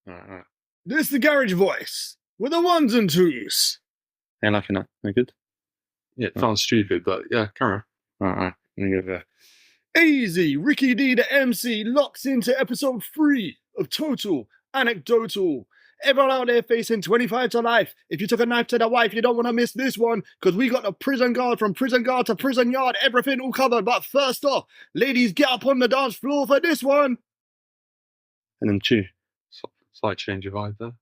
Alright. This is the garage voice with the ones and twos. Ain't liking that. Ain't good? Yeah, it sounds stupid, but yeah, carry on. Alright. Let me go there. Easy. Ricky D, the MC, locks into episode 3 of Total Anecdotal. Everyone out there facing 25 to life. If you took a knife to the wife, you don't want to miss this one, because we got the prison guard from prison guard to prison yard, everything all covered. But first off, ladies, get up on the dance floor for this one. And then chew. Slight change of vibe there.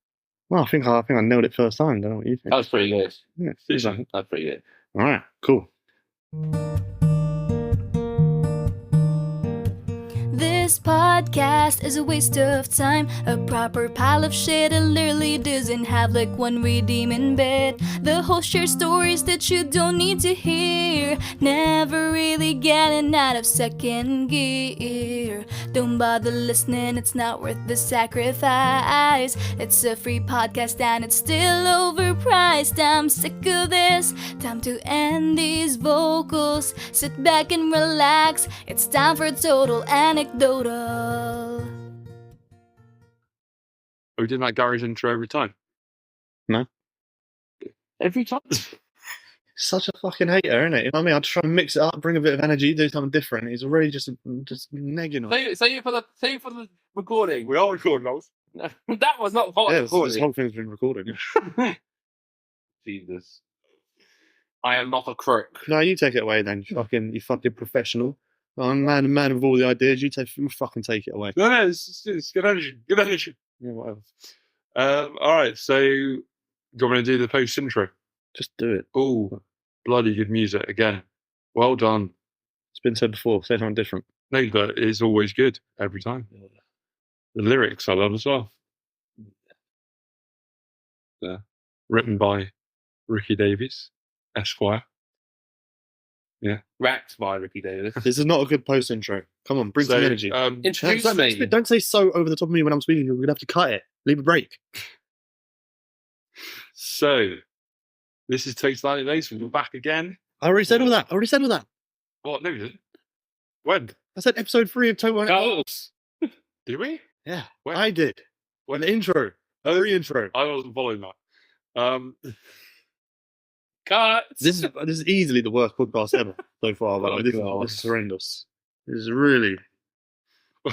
Well, I think I nailed it first time. Don't know what you think. That was pretty good. Yeah, That's pretty good. all right, cool. This podcast is a waste of time. A proper pile of shit. It literally doesn't have like one redeeming bit. The host shares stories that you don't need to hear. Never really getting out of second gear. Don't bother listening, it's not worth the sacrifice. It's a free podcast and it's still overpriced. I'm sick of this. Time to end these vocals. Sit back and relax. It's time for Total Anecdotal. Are we doing that garage intro every time? No. Every time. Such a fucking hater, isn't it? You know what I mean? I just try to mix it up, bring a bit of energy, do something different. He's already just negging on. Say it for the recording. We are recording those. No, that was not part Yeah, of the this recording. whole thing's been recorded. Jesus. I am not a crook. No, you take it away then. You fucking professional. I'm man of all the ideas. You fucking take it away. No, it's good energy. Good energy. Yeah, whatever. All right, so do you want me to do the post intro? Just do it. Oh, bloody good music again. Well done. It's been said before. Say something different. No, but it's always good every time. The lyrics I love as well. Yeah. Written by Ricky Davies, Esquire. Yeah. Racked by Ricky Davis. This is not a good post intro. Come on, bring some energy. Introduce me. Don't say so over the top of me when I'm speaking. We're going to have to cut it. Leave a break. So, this is Takes 90 Days. We're back again. I already said all that. What? No, you didn't. When? I said episode 3 of Total Anecdotal. Did we? Yeah, When? I did. When? The intro. The re-intro. I wasn't following that. Cut. This is easily the worst podcast ever so far. But Oh, this God. is horrendous. This is really...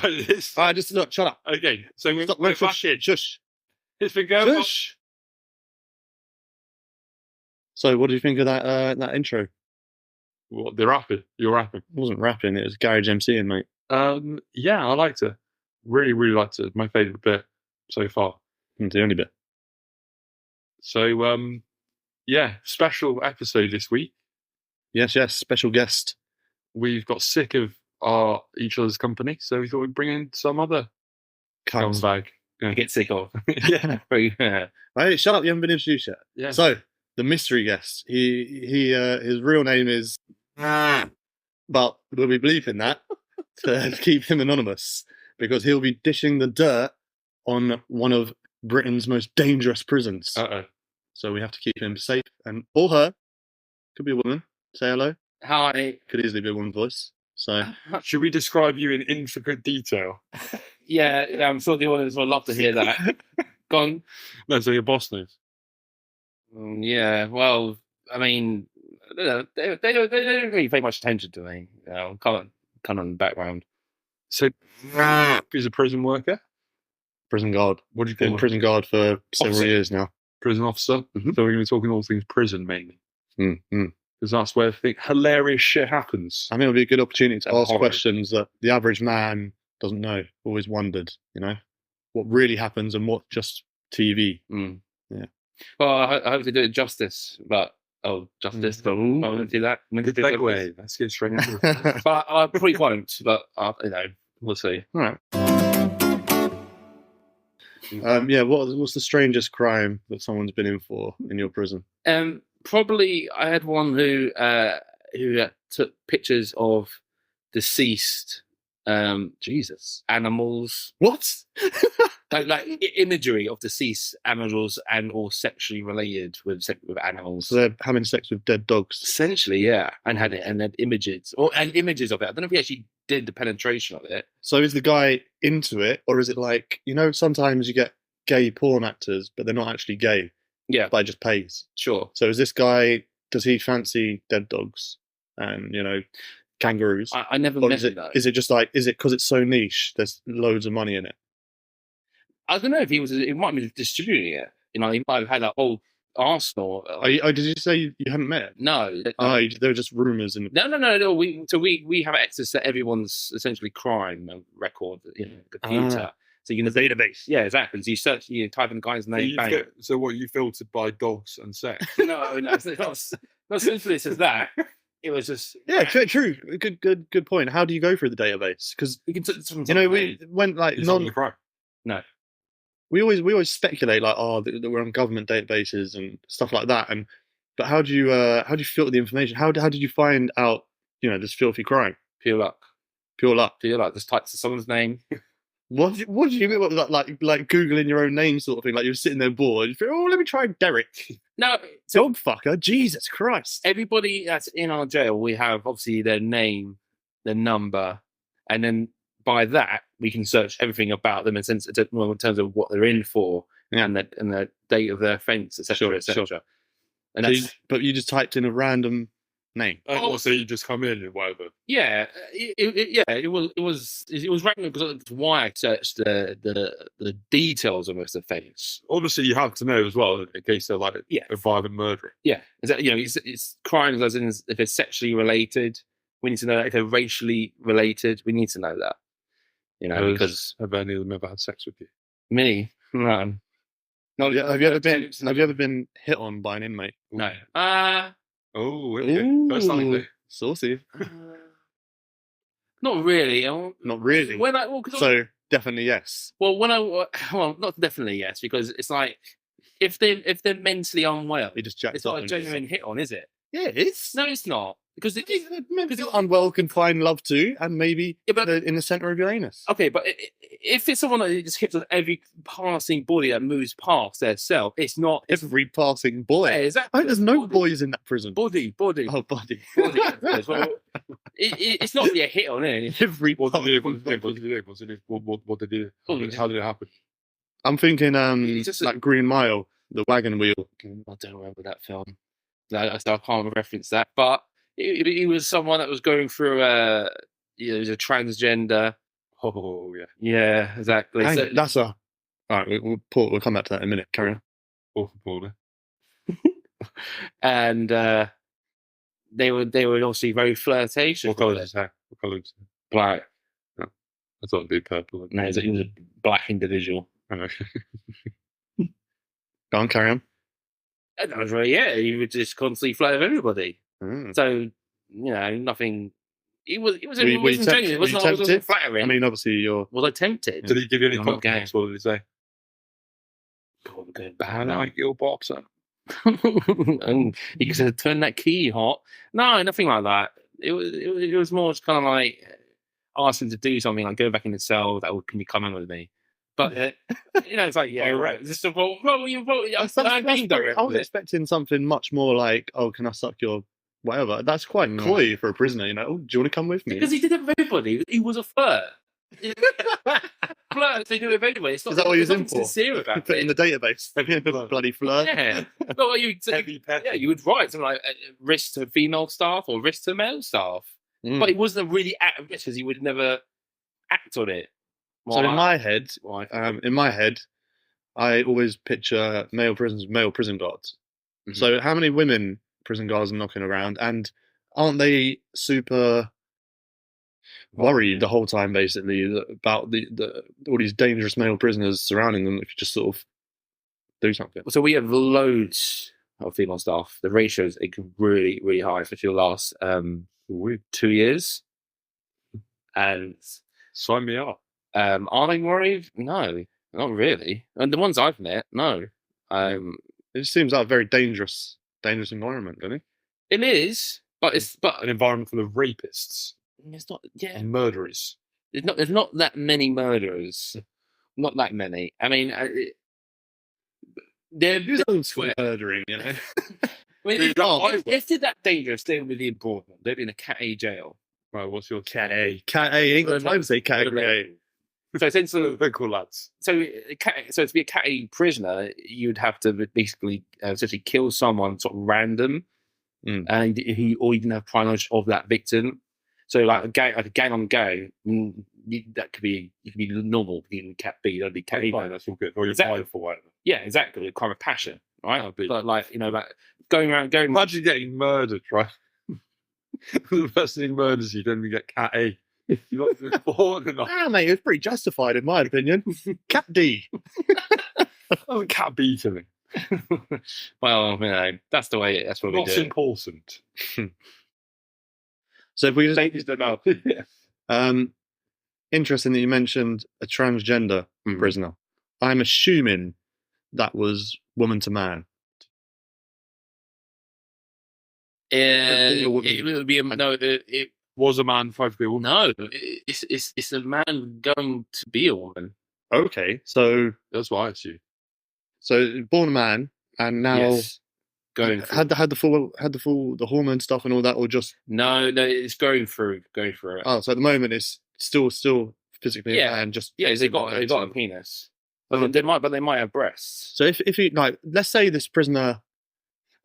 This. All right, just look, shut up. Okay, so we're Stop, back shush, in. shush. It's been going on. Shush. So what do you think of that intro? What, the rapping? You're rapping? It wasn't rapping, it was garage MCing, mate. Yeah, I liked it. Really, really liked it. My favourite bit so far. It's the only bit. So, yeah, special episode this week. Yes, special guest. We've got sick of each other's company, so we thought we'd bring in some other Cunts. bag. I Yeah. get sick of. Yeah. Hey, shut up, you haven't been introduced yet. Yeah. So, the mystery guest, he his real name is... But we'll be bleeping that to keep him anonymous, because he'll be dishing the dirt on one of Britain's most dangerous prisons. Uh-oh. So we have to keep him safe, or her. Could be a woman. Say hello. Hi. Could easily be a woman's voice. So Should we describe you in intricate detail? Yeah, I'm sure the audience would love to hear that. Go on. No, so your boss knows. Yeah, well, I mean, they don't really pay much attention to me. You know, kind of in the background. So, he's a prison worker? prison guard. What do you Been call it? prison guard for several Officer. years now. Prison officer? Mhm. So we're going to be talking all things prison, mainly. Mm-hmm. Because that's where hilarious shit happens. I think it'll be a good opportunity to And ask horror. questions that the average man doesn't know, always wondered, what really happens and what just TV. Mm. Yeah. Well, I hope they do it justice, but justice. But I won't do that. I'm gonna Good do that. segue. Let's get straight into it. But I probably won't. But we'll see. All right. What's the strangest crime that someone's been in for in your prison? Probably I had one who took pictures of deceased Jesus. animals, What? like imagery of deceased animals and or sexually related with animals. So they're having sex with dead dogs. Essentially, yeah, and had images images of it. I don't know if he actually did the penetration of it. So is the guy into it, or is it like, sometimes you get gay porn actors, but they're not actually gay. Yeah, But it just pays. sure. So is this guy? Does he fancy dead dogs and kangaroos? I never Or met is him it though. is it just like is it because it's so niche? There's loads of money in it. I don't know if he might be distributing it. He might have had a whole arsenal. Did you say you hadn't met him? No, There were just rumors in. no. We have access to everyone's essentially crime record in the computer. So you can The database. Yeah, exactly. So you search, you type in the guy's name. Bang. So what, you filtered by dogs and sex? No, it's not simply as that. It was just True. Good point. How do you go through the database? Because you can. we went like It's on the crime. No. We always speculate like that we're on government databases and stuff like that. But how do you filter the information? How did you find out this filthy crime? Pure luck. Pure luck. Just type someone's name. What do you mean? Like googling your own name sort of thing? Like you're sitting there bored. You think, let me try Derek. No, Dog fucker. Jesus Christ. Everybody that's in our jail, we have obviously their name, their number, and then by that we can search everything about them in terms of what they're in for and the date of their offence, etc., etc. And but you just typed in a random name. So you just come in and whatever. Yeah, it was random because that's why I searched the details of this offence. Obviously, you have to know as well in case they're like a violent murderer. Yeah, it's crimes as in if it's sexually related. We need to know that. If they're racially related, we need to know that. Because have any of them ever had sex with you? Me, no. Have you ever been hit on by an inmate? No. Oh, okay. First time though. Saucy. Not really. Not really. So definitely yes. Well, not definitely yes, because it's like if they're mentally unwell, it's not a genuine hit on, is it? Yeah, it is. No, it's not. Because unwell can find love too, and maybe in the center of your anus. Okay, but if it's someone that just hits on every passing body that moves past their cell, it's not every passing boy. Yeah, exactly. There's no boys in that prison. Body. Oh, body. Well, it's not really a hit on it. Every What did they do? How did it happen? I'm thinking like Green Mile, the wagon wheel. I don't remember that film. I can't reference that, but. He was someone that was going through he was a transgender. Oh yeah, yeah, exactly. That's all right. We'll come back to that in a minute. Carry on. Awful border. And they were obviously very flirtatious. What colour is his hair? What colour is it? Black. No. I thought it'd be purple. No, he was a black individual. Oh. Go on, carry on. And that was really he would just constantly flirt with everybody. Mm. So nothing. It wasn't tempted? genuine. It wasn't flattering. I mean, obviously you're. Was I tempted? Did he give you any I'm not compliments? What did he say? God, going I bad. like your boxer. And he said, "Turn that key hot." No, nothing like that. It was more just kind of like asking to do something, like go back in the cell. Can you come in with me? But it's like right. Just I was expecting something much more like, "Oh, can I suck your whatever?" That's quite coy for a prisoner, Oh, do you want to come with me? Because he did it with everybody. He was a flirt. Flirt, they do it with everybody. It's not, is that what he was in for? Sincere about Put it in the database. Bloody flirt. Yeah. Well, you would write something like wrist to female staff or wrist to male staff. But he wasn't really because he would never act on it. So in my head, I always picture male prison guards. Mm-hmm. So how many women prison guards are knocking around, and aren't they super worried the whole time, basically, about all these dangerous male prisoners surrounding them if you just sort of do something? So we have loads of female staff. The ratios are really, really high, especially the last 2 years. And sign me up. Are they worried? No, not really. And the ones I've met, no. It just seems like a very dangerous environment, doesn't it? It is, but it's an environment full of rapists. It's not. Yeah, and murderers. There's not that many murderers. Not that many. I mean, they're old school murdering, I mean, if they're that dangerous, they would be in Broadmoor. They'd be in a Cat A jail. Right, what's your Cat A? Cat A. Ain't got time to say category A. So essentially, They're cool lads. so to be a Cat A prisoner, you'd have to basically essentially kill someone sort of random, and you didn't have prior knowledge of that victim. So like a gang on gang, that could be normal being Cat B, that'd be Cat A. That's all good. Or you're Exactly. fired for whatever. Yeah, exactly. A crime of passion, right? That'd be- But like like going around. Imagine getting murdered, right? The person who murders you, then you get Cat A. You're not even born enough. Mate, it was pretty justified in my opinion. Cat D. Oh, Cat B to me. Well, that's the way. That's what we Not do. important. So if we just Ladies don't know. interesting that you mentioned a transgender prisoner. I'm assuming that was woman to man. It would be it Was a man, 5 people. no. It's a man going to be a woman. Okay, so That's what I assume. born a man and now Yes. Going through. had the full the hormone stuff and all that, or just No, it's going through it. so at the moment it's still physically a man, just Yeah, they got a penis. But they might have breasts. So if you like, let's say this prisoner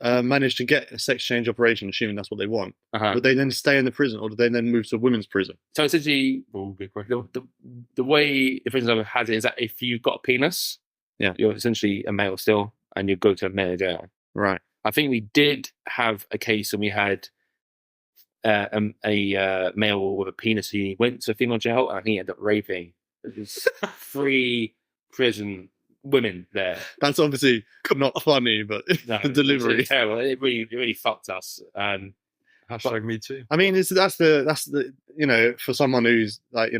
managed to get a sex change operation, assuming that's what they want, would they then stay in the prison, or do they then move to a women's prison? So essentially, Oh, big question. the way the prison has it is that if you've got a penis, you're essentially a male still, and you go to a male jail. Right. I think we did have a case when we had a male with a penis who went to a female jail, and I think he ended up raping. There's 3 prison women there. That's obviously not funny, but No, the delivery. it's terrible. It really fucked us. Hashtag me too. I mean, that's the for someone who's like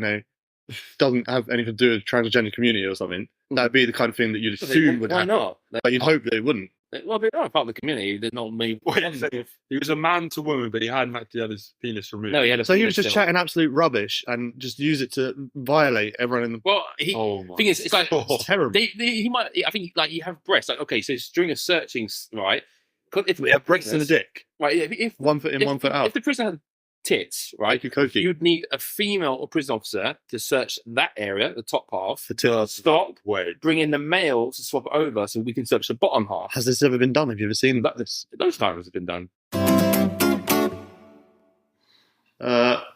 doesn't have anything to do with the transgender community or something, that'd be the kind of thing that you'd assume would why happen. not? But you'd hope they wouldn't. Well, they're not part of the community. They're not me. He was a man to woman, but he hadn't actually had his penis removed. No, he had a So he penis was just still. chatting absolute rubbish and just use it to violate everyone in the. Well, Oh my thing is, it's like It's terrible. he might. I think like you have breasts. Like okay, so it's during a searching, right? 'Cause if We have breasts in the dick. right? If 1 foot in, 1 foot out. If the prisoner had tits, right? Cokey. You'd need a female or prison officer to search that area, the top half. The tits. Stop. Wait. Bring in the male to swap it over, so we can search the bottom half. Has this ever been done? Have you ever seen this? Those times have been done.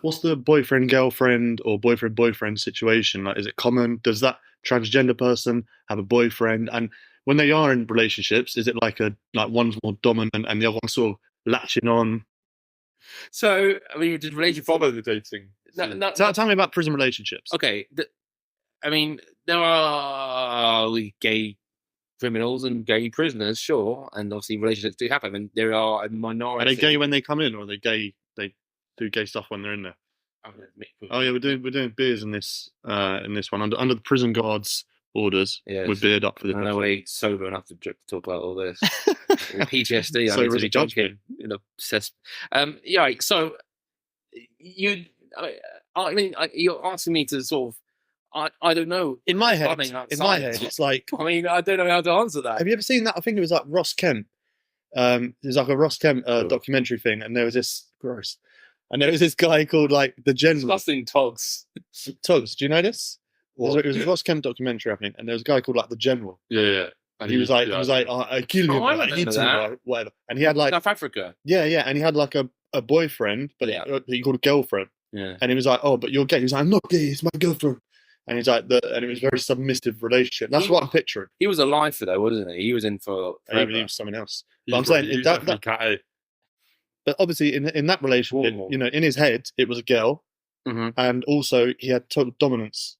What's the boyfriend girlfriend or boyfriend boyfriend situation? Like, is it common? Does that transgender person have a boyfriend? And when they are in relationships, is it like one's more dominant and the other one's sort of latching on? So I mean, did relationship Follow the dating. Tell me about prison relationships. Okay, I mean, there are gay criminals and gay prisoners, sure, and obviously relationships do happen, and there are a minority. Are they gay when they come in, or are they gay? They do gay stuff when they're in there. Oh yeah, we're doing beers in this one under the prison guards' orders. Yes. We're beered up for this. I know we're sober enough to talk about all this. PTSD. I So need to really be drinking. Yeah. Right, so I mean, you're asking me to sort of. I don't know. In my head, Running outside. it's like. I mean, I don't know how to answer that. Have you ever seen that? I think it was like Ross Kemp. There's like a Ross Kemp documentary thing, and there was this gross, and there was this guy called like the General Disgusting togs. Tugs. Do you know this? It was a Ross Kemp documentary, I think, and there was a guy called like the General. Yeah. And he was like, I killed him, Oh, I I remember eat him, that. or whatever. And he had like, South Africa. yeah, and he had like a boyfriend, but he called a girlfriend. Yeah. And he was like, oh, but you're gay. He was like, I'm not gay, it's my girlfriend. And he's like, and it was a very submissive relationship. That's what I'm picturing. He was a lifer though, wasn't he? He was in for. I even knew something else. But I'm saying that Cat A. but obviously in that relationship, in his head, it was a girl, and also he had total dominance.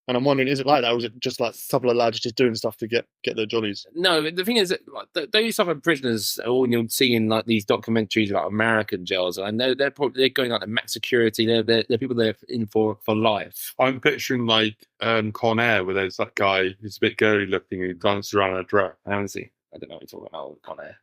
And I'm wondering, is it like that, or is it just like a couple of lads just doing stuff to get their jollies? No, the thing is that like, those type of prisoners, all you'll see in like these documentaries about American jails, I know they're going out to max security. They're people they're in for life. I'm picturing like Con Air, where there's that guy who's a bit girly looking who dances around in a dress. I don't see. I don't know what you're talking about. Con Air.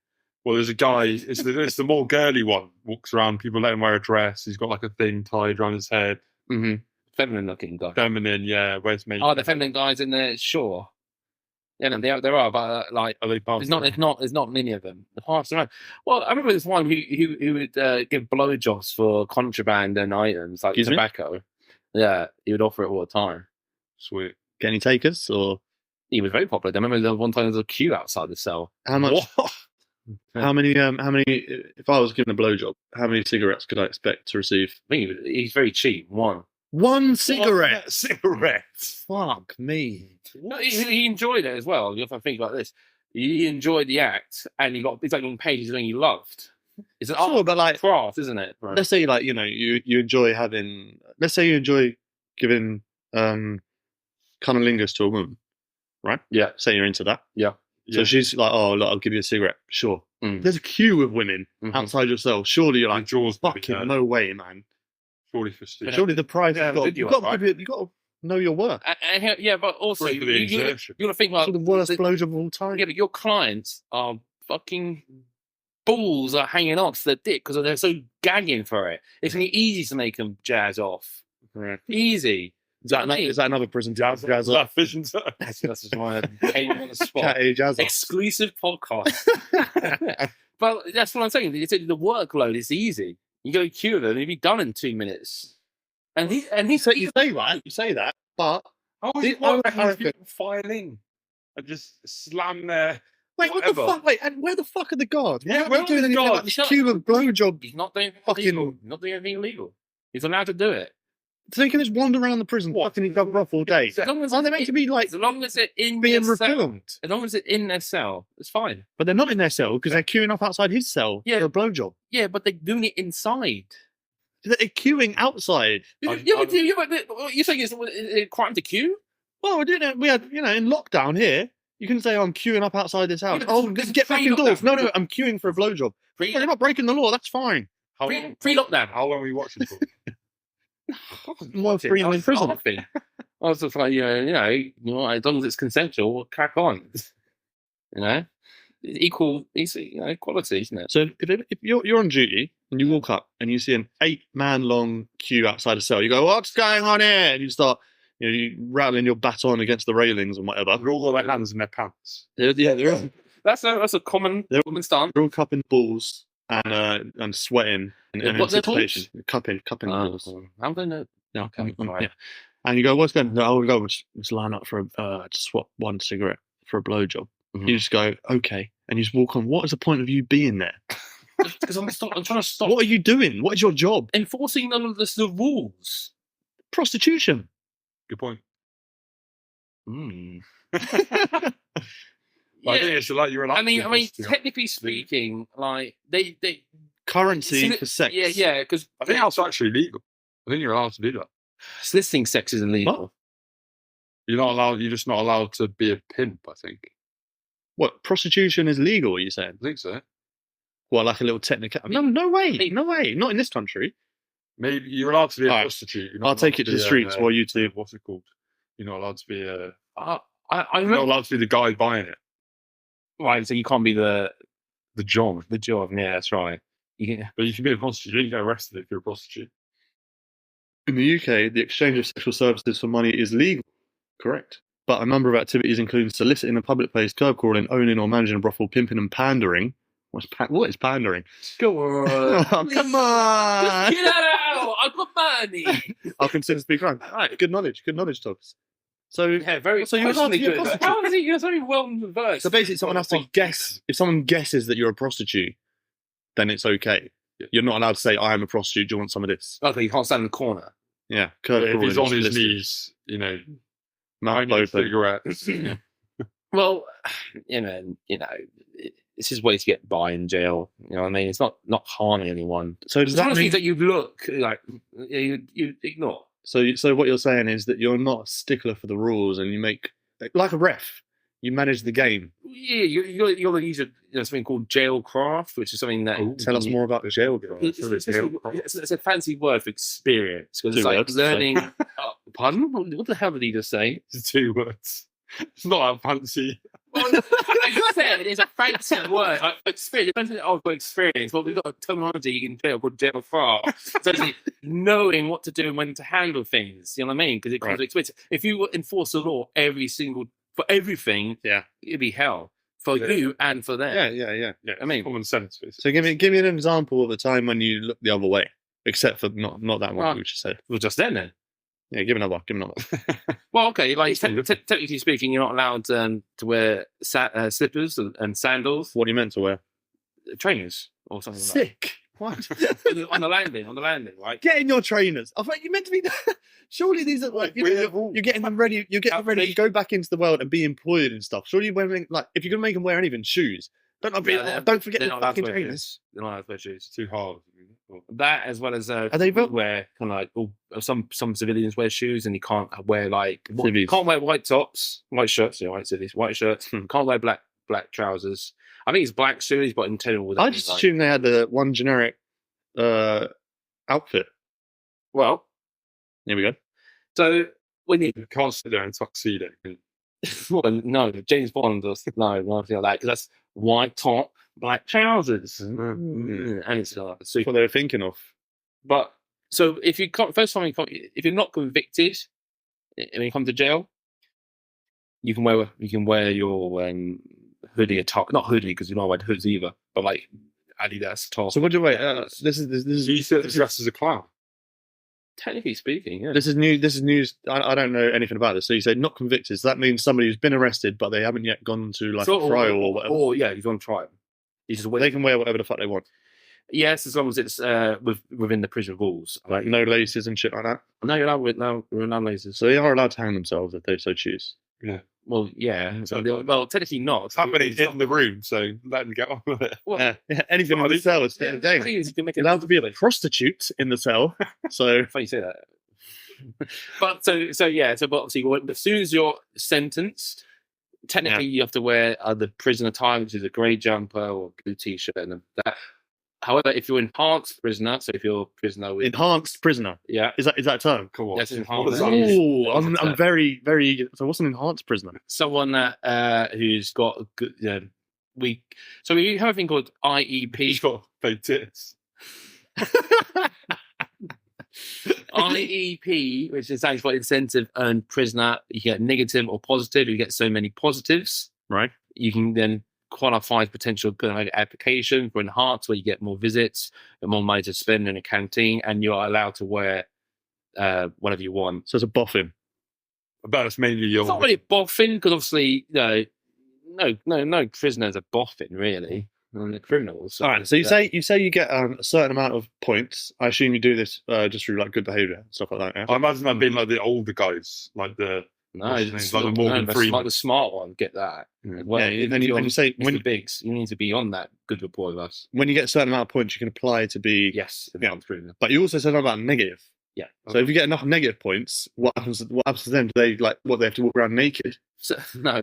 Well, there's a guy. It's the more girly one. Walks around. People let him wear a dress. He's got like a thing tied around his head. Mm-hmm. Feminine looking guy. Feminine, yeah. Where's me? Oh, the feminine guys in there, sure. Yeah, no, there are, but like, Are they there's not many of them. The passed around. Well, I remember this one who would give blowjobs for contraband and items like Excuse me? tobacco. Yeah, he would offer it all the time. Sweet. Get any takers or He was very popular. I remember there was one time there was a queue outside the cell. how much? How many? If I was given a blowjob, how many cigarettes could I expect to receive? I think he's very cheap. One cigarette. Cigarettes. Fuck me. No, he enjoyed it as well. If I think about this, he enjoyed the act, and it's like getting paid for something he loved. It's an Sure, art but like, craft, isn't it? Right. let's say like you enjoy having. Let's say you enjoy giving cunnilingus to a woman, right? Yeah. Say you're into that. Yeah. So she's like, "Oh, look, I'll give you a cigarette." Sure. Mm. There's a queue of women outside your cell. Surely you're like, jaws fucking no way, man. Surely for Steve. Surely the price Yeah, you've got to know your worth. Yeah, but also Right for the you got exertion. to think It's like the worst blowjob of all time. yeah, but your clients are fucking balls are hanging on to their dick because they're so gagging for it. It's gonna be easy to make them jazz off. Right. Is Is that another prison jazz? Jazz That fish and That's just why I came on the spot. Cat jazz. Exclusive podcast. But that's what I'm saying. The workload is easy. You go queue them, and you'll be done in 2 minutes. And he So you say that, but How is The it work? I reckon- People file in and just slam their. wait, what Whatever. the fuck? Wait, and where the fuck are the guards? Why Yeah, aren't where they are doing the anything about guards? this Shut up. queue of blowjob? He's not doing Fucking- illegal. He's not doing anything illegal. He's allowed to do it. So they can just wander around the prison, fucking each other off all day. As long as Aren't they meant to be like as long as it's in being their cell, reformed? as long as it's in their cell, it's fine. But they're not in their cell because they're queuing up outside his cell Yeah. for a blowjob. Yeah, but they're doing it inside. They're queuing outside. You're saying it's a crime to queue? Well, we're doing it. We had, in lockdown here. You can say I'm queuing up outside this house. Yeah, but Oh, it's get back free indoors. lockdown. No, I'm queuing for a blowjob. Pre Well, you're not breaking the law. That's fine. lockdown. How long are we watching for? More free in prison. I was just like, as long as it's consensual, we'll crack on. Equality, isn't it? So if you're on duty and you walk up and you see an 8-man long queue outside a cell, you go, "What's going on here?" And you start, you rattling your baton against the railings and whatever. They've all got their hands in their pants. They're all, That's a common stance. they're all cupping balls and sweating and What, their anticipation. Cupping balls. How do they know? Yeah, Okay, right. yeah. And you go, "What's going on?" "Oh, we'll just line up for to swap one cigarette for a blowjob." Mhm. You just go, "Okay," and you just walk on. What is the point of you being there? Because I'm trying to stop What are you doing? What is your job? enforcing the rules. Prostitution. Good point. Mm. But I think it's like you're. I mean, technically speaking, like they Currency for sex. Yeah, because I think that's actually legal. I think you're allowed to do that. soliciting sex is illegal. You're not allowed. You're just not allowed to be a pimp. I think. What, prostitution is legal? Are you saying? I think so. Well, like a little technical. No way. Not in this country. Maybe you're allowed to be a Alright. prostitute. You're not I'll take allowed it to be the streets while you two. What's it called? You're not allowed to be a. I You're not remember. allowed to be the guy buying it. Right, so you can't be the John. job. Yeah, that's right. But you can be a prostitute. You can get arrested if you're a prostitute. In the UK, the exchange of sexual services for money is legal. Correct. But a number of activities, including soliciting a public place, curb crawling, owning or managing a brothel, pimping and pandering. What is pandering? Go on. Oh, come on. Get out! I've got money. I'll consider speak crime. All right, good knowledge, Togs. So, Yeah, very. So you're allowed to be a good. prostitute? How is he? You're very well versed. so basically, someone has to guess. If someone guesses that you're a prostitute, then it's okay. Yeah. You're not allowed to say, "I am a prostitute. Do you want some of this?" Okay, you can't stand in the corner. Yeah, curb If he's crawling, on his soliciting, knees, mouth I need a open. cigarette. Well, this is ways to get by in jail. You know what I mean? It's not harming anyone. So does It's one that of the mean? things that you look like you ignore. So what you're saying is that you're not a stickler for the rules, and you make like a ref. You manage the game. Yeah, you're going to use something called jailcraft, which is something that. Tell us more about the jail. It's a fancy word for experience because Two it's like words, learning. Pardon? What the hell did he just say? It's 2 words. It's not that fancy. Well, I said it's a fancy word. Like, experience. I've got experience. Well, we've got a terminology in jail called jailcraft. So it's knowing what to do and when to handle things. You know what I mean? Because it comes with experience. If you enforce the law for everything, Yeah. it'd be hell for you and for them. Yeah. Yeah, I mean- common sense. Basically. So give me an example of a time when you looked the other way, except for not that one Well, we just said. Well, just then. Yeah, give another. Give another. Well, okay, like technically speaking, you're not allowed to wear slippers and sandals, What are you meant to wear? trainers or something Sick. What? like that. On the landing, right? Get in your trainers. I thought you meant to be. Surely these are like you're getting them ready. You're getting them ready to go back into the world and be employed and stuff. Surely you're wearing like if you're gonna make them wear anything, shoes. Don't forget They're the not allowed to fucking wear trainers. shoes. They're not allowed to wear shoes. Too hard. That as well as they built- wear kind of like some civilians wear shoes and you can't wear like Civvies. can't wear white tops, white shirts, white civvies, white shirts. Can't wear black trousers. I think it's black shoes, but intended with. I just assumed they had the one generic outfit. Well, Here we go. so when you You can't sit there in a tuxedo. well, no, James Bond does nothing like that because that's white top, black trousers, and it's That's super. what they were thinking of. But so if you can't, first time if you're not convicted when you come to jail, you can wear your hoodie, a top, not hoodie because you don't wear hoods either, but like Adidas top. So what do you wait? This is You sit dressed as a clown. Technically speaking, yeah. This is new. This is news. I don't know anything about this. So you say not convicted. So that means somebody who's been arrested, but they haven't yet gone to like a trial or whatever. Or yeah, you've gone trial. You just They can wear whatever the fuck they want. yes, as long as it's within the prison rules. Like no laces and shit like that. No, you're allowed with no lasers. So they are allowed to hang themselves if they so choose. Well, yeah. Well, technically not. It's happening in the room, so let them get on with it. Well, Yeah, anything in the cell is fair game. thing is, you can make You're allowed to be a prostitute in the cell. So funny you say that. But but obviously, as soon as you're sentenced, technically you have to wear the prison attire, which is a grey jumper or blue t-shirt, and that. However, if you're enhanced prisoner, so if you're a prisoner with enhanced prisoner. yeah, Is that a term? Come on. That's What enhanced. does that mean? Oh, I'm very, very eager. So what's an enhanced prisoner? someone that who's got a good we have a thing called He's IEP. got fake tits. IEP, which is actually for incentive earned prisoner. You get negative or positive. You get so many positives, Right. you can then qualify potential application for enhanced, where you get more visits and more money to spend in a canteen, and you're allowed to wear whatever you want. So it's a boffin. But it's mainly your. It's not really boffin because obviously, no prisoners are boffin really. And the criminals. All right. So you say you get a certain amount of points. I assume you do this just through like good behaviour and stuff like that. Yeah? I imagine that being like the older guys, like the. No, What's his it's name? Like the Morgan Freeman. like the smart one. Get that. Well, Yeah, and then you say when when Biggs, you need to be on that good rapport with us. you get a certain amount of points, you can apply to be. Yes, Yeah. prisoner. But you also said something about negative. Yeah. So if you get enough negative points, what happens to them? Do they they have to walk around naked So no.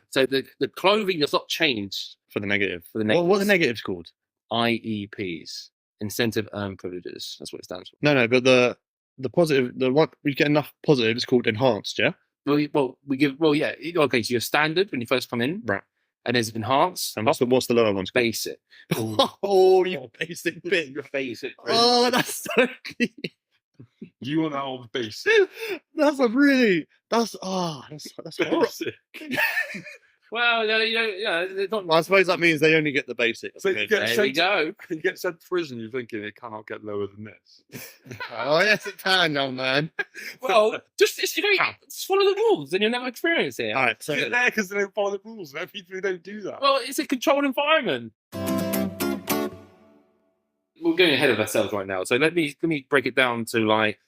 So the clothing does not change for the negative? for the What are the negatives called? IEPs, incentive earned privileges. That's what it stands for. No, but the positive, the one you get enough positive is called enhanced. Yeah. Okay. So you're standard when you first come in, Right. and there's enhanced, And what's the lower one's called? basic. Oh, you basic bitch. Your basic. Oh, that's so You want that old base. that's horrible. Basic. Well, it's not. Well, I suppose that means they only get the basic. So you get There we go. You get sent to prison, you're thinking it cannot get lower than this. Oh yes, it can, young man. Well, just follow the rules, and you'll never experience it. All right, so Get there because they don't follow the rules. There are people who don't do that. Well, it's a controlled environment. We're going ahead of ourselves right now, so let me break it down to like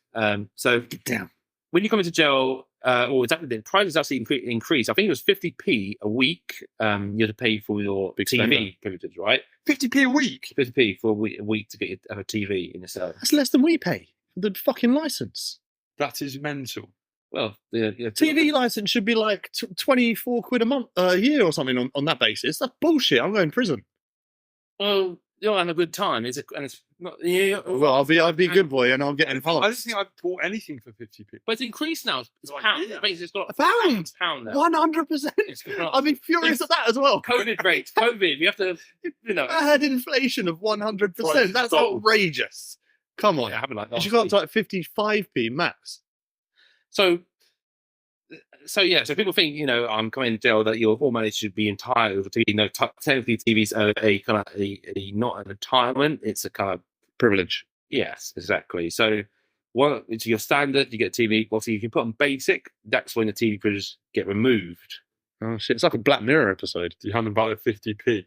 so. get down. When you come into jail, or exactly the price is actually increased. I think it was 50p a week. You have to pay for your Big TV spender. privileges, right? 50p a week. 50p for a week to get a TV in your cell. That's less than we pay for the fucking license. That is mental. Well, the TV license should be like 24 quid a month, a year or something on that basis. That's bullshit. I'm going to prison. Well, you'll have a good time. It's not. Yeah, Well, I'll be a good boy and I'll get I don't enhanced. think I've bought anything for 50p. but it's increased now. It's pound. Basically, it's got £1. pound now. 100%. It's gone up. I'd be furious at that as well. COVID rates. COVID. You have to, I had inflation of 100%. That's Right. outrageous. Come on. Yeah, happened like You that. should go up to like 55p max. So people think, I'm coming to jail that your format should be entitled to, technically TV's a kind of not an entitlement, it's a kind of Privilege. yes, exactly. So One, it's your standard, you get a TV. Obviously, you can put on basic. That's when the TV prisoners get removed. Oh shit! It's like a Black Mirror episode. Do you hand them back the 50p?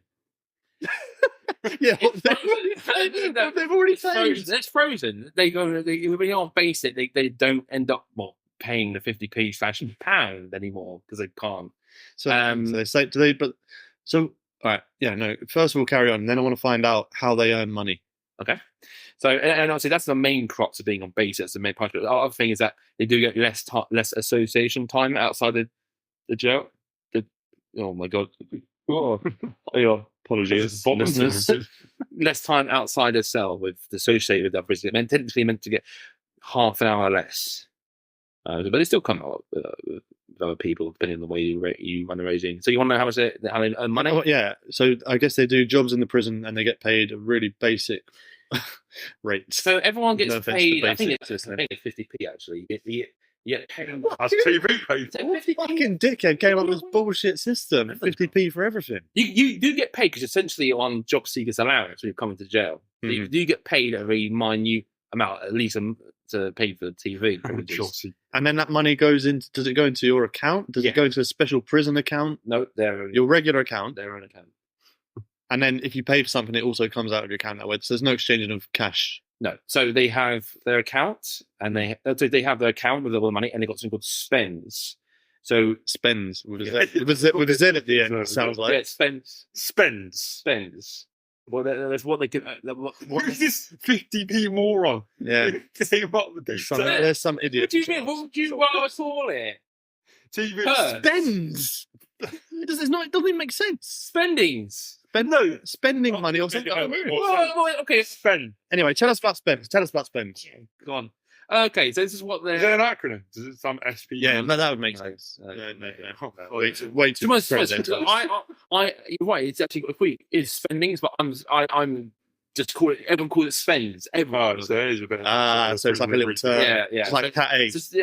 Yeah, They've already frozen. It's frozen. They go. When you're on basic, they don't end up paying the 50p fashion pound anymore because they can't. So they say, do they? But so all right, yeah, no. First of all, carry on. And then I want to find out how they earn money. Okay. So, and obviously that's the main crux of being on base. That's the main part of it. The other thing is that they do get less association time outside the jail. Oh my god. Oh, apologies. Less time outside the cell with associated with that prison. They're technically meant to get half an hour less. But they still come out with other people depending on the way you run the regime. So you want to know how they earn money? Oh, yeah. So I guess they do jobs in the prison and they get paid a really basic rate. So everyone gets No offense paid. to I think basic, it's 50p actually. You get paid. That's TV paid. Fucking dickhead came up with this bullshit system. 50p for everything. You do get paid because essentially you're on job seekers allowance when you come into jail. So you do get paid a very minute amount, at least to pay for the TV. And then that money goes into. Does it go into your account? Does it go into a special prison account? No, your regular account. Their own account. And then if you pay for something, it also comes out of your account that way. So there's no exchanging of cash. No, so they have their account, and they have their account with all the money, and they got something called spends. So spends with a Z at the end. No, sounds like spends. Well, that's what they can. What is this 50p moron? Yeah, came up with this. There's some idiot. What do you mean? What would you want to call it? TV spends. It doesn't even make sense. Spendings. Spending money or something. Well, okay, spend. Anyway, tell us about spends. Yeah, go on. Okay, so this is what they're. Is it an acronym? Does it some SP? Yeah, no, that would make sense. No. Way too much. You're right. It's actually it's spendings, but I'm just call it. Everyone calls it spends. Everyone. So it is a bit. So it's like a little term. Yeah. It's like cat A. It's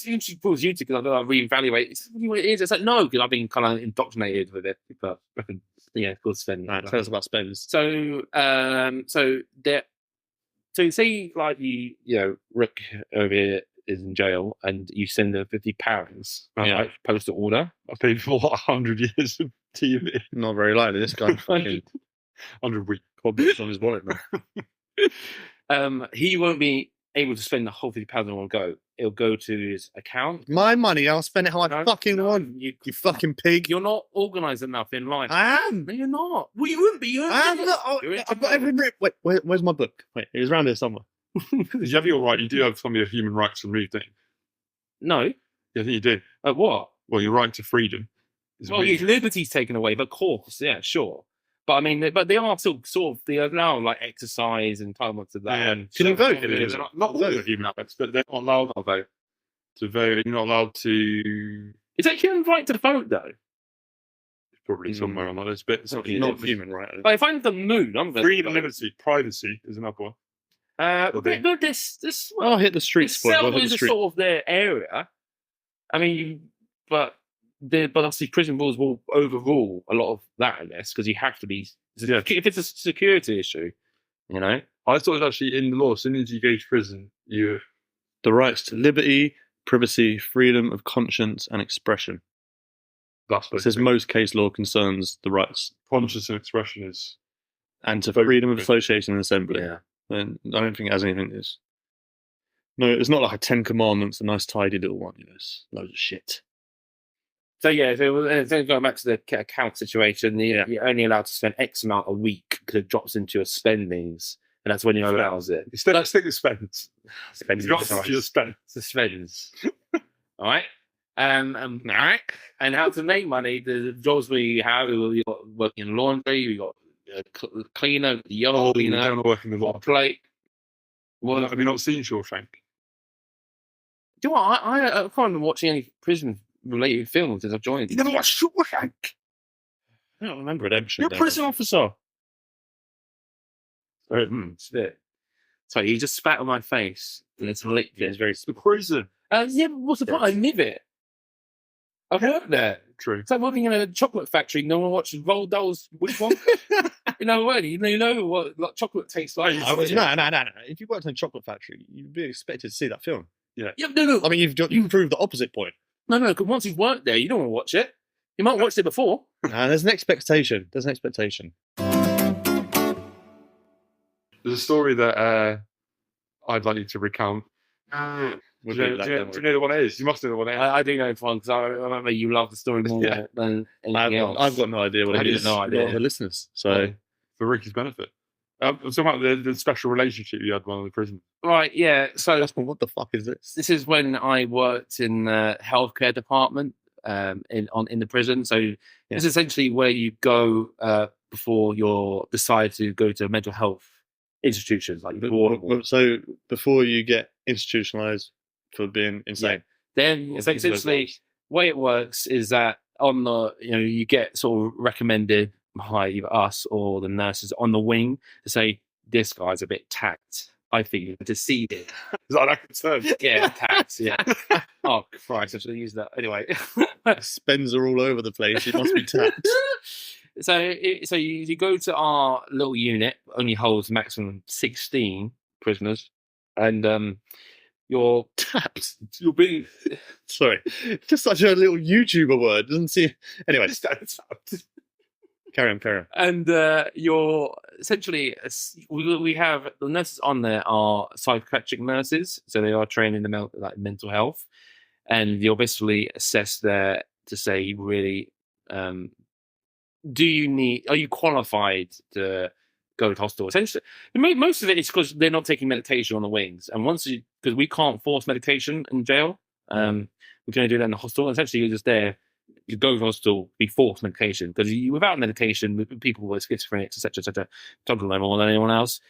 interesting for you to because I reevaluate. It's what it is. It's like no, because I've been kind of indoctrinated with it. But yeah, of course, spend. Right, tell us about spends. So say like Rick over here is in jail and you send them £50, right? Postal order. I paid for 100 years of TV. Not very likely. This guy fucking 100 week cobwebs on his wallet now. He won't be able to spend the whole £50 in one go. It'll go to his account. My money, I'll spend it how I fucking want. You fucking pig. You're not organised enough in life. I am. No, you're not. Well, you wouldn't be. I am not. I've got every Wait, where's my book? Wait, it was around here somewhere. You have your right. You do have some of your human rights removed, don't you? No. Yeah, I think you do. What? Well, your right to freedom. Well, your liberty's taken away, but of course, yeah, sure. But I mean, they are still sort of, they are now like exercise and entitlement to that. Yeah. And Can you vote? Not all the human rights, but they're not allowed to vote. To vote, you're not allowed to. Is that human right to vote though? It's probably somewhere on that list, but it's Not human right. Like, if I'm the moon, I'm freedom, liberty, privacy is another one. But this. I'll hit the street spot. Itself is sort of their area. I mean, but obviously prison rules will overrule a lot of that, I guess, because you have to be. If it's a security issue, I thought it was actually in the law. As soon as you go to prison, you the rights to liberty, privacy, freedom of conscience, and expression. That's what it says most case law concerns the rights. Conscience and expression is. And to freedom of association and assembly. Yeah. And I don't think it has anything this. No, it's not like a 10 Commandments, a nice tidy little one. It's loads of shit. So yeah, so going back to the account situation, you're only allowed to spend X amount a week because it drops into your spendings, and that's when you allows it. Let's take the spends. Spends. The spends. All right. All right. And how to make money? The jobs we have, we got working in laundry, we got cleaner, the yard cleaner, down to work in the laundry. Plate. Well, have you not seen Shawshank? Do you know what? I can't remember watching any prison-related films since I've joined. You never watched Shawshank? I don't remember Redemption. You're a prison officer. Sorry, he just spat on my face and it's licked it. It's very the prison. Yeah, but what's the point? I live it. I've worked there. True. It's like working in a chocolate factory. No one watches Roald Dahl's. Which one? You know what like, chocolate tastes like. No. If you worked in a chocolate factory, you'd be expected to see that film. Yeah, no. I mean, you've proved the opposite point. No, because once you've worked there, you don't want to watch it. You might watch it before. There's an expectation. There's a story that I'd like you to recount. Do you know the one it is? You must know the one it is. I do know one because I remember you love the story more than anything else. I've got no idea what it is. No idea. The listeners. So for Ricky's benefit. I'm talking about the special relationship you had with one of the prisoners. Right, yeah. So what the fuck is this? This is when I worked in the healthcare department in the prison. So it's essentially where you go before you decide to go to mental health institutions. Like so before you get institutionalized for being insane. Then essentially, the way it works is that on the you get sort of recommended by either us or the nurses on the wing to say this guy's a bit tact. I think you to see it. Is that a term? Yeah, tact. Yeah. Oh Christ! I should have used that anyway. Spens are all over the place. It must be tact. So you go to our little unit. Only holds maximum 16 prisoners, and you're tapped. You're being sorry, just such a little YouTuber word. Doesn't see anyway. Carry on. And you're essentially we have the nurses on there are psychiatric nurses, so they are trained in the mental health, and you're basically assessed there to say really, are you qualified to go to hospital? Essentially, most of it is because they're not taking medication on the wings, and because we can't force medication in jail, we can only do that in the hospital. Essentially, you're just there. You go to hospital, be forced medication because without medication, with people with schizophrenics, etc., talk to them more than anyone else.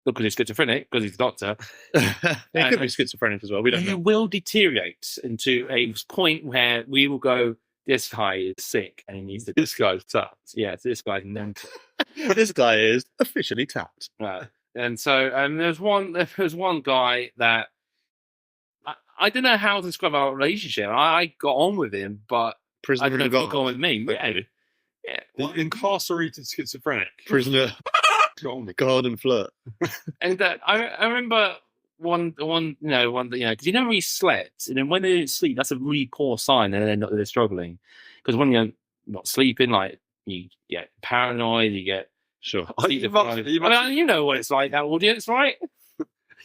Not because he's schizophrenic, because he's a doctor. He could be schizophrenic as well. We don't know. You will deteriorate into a point where we will go. This guy is sick and he needs to. This guy's tapped. Yeah, this guy's mental. This guy is officially tapped. Right. And so, there's one guy that I don't know how to describe our relationship. I got on with him, but prisoner I don't know if he got on with me. Yeah. The incarcerated schizophrenic. Prisoner. Garden flirt. And I remember one, because you never really slept, and then when they didn't sleep, that's a really poor sign, and they're struggling. Because when you're not sleeping, like you get paranoid, you get sure. You know what it's like, that audience, right?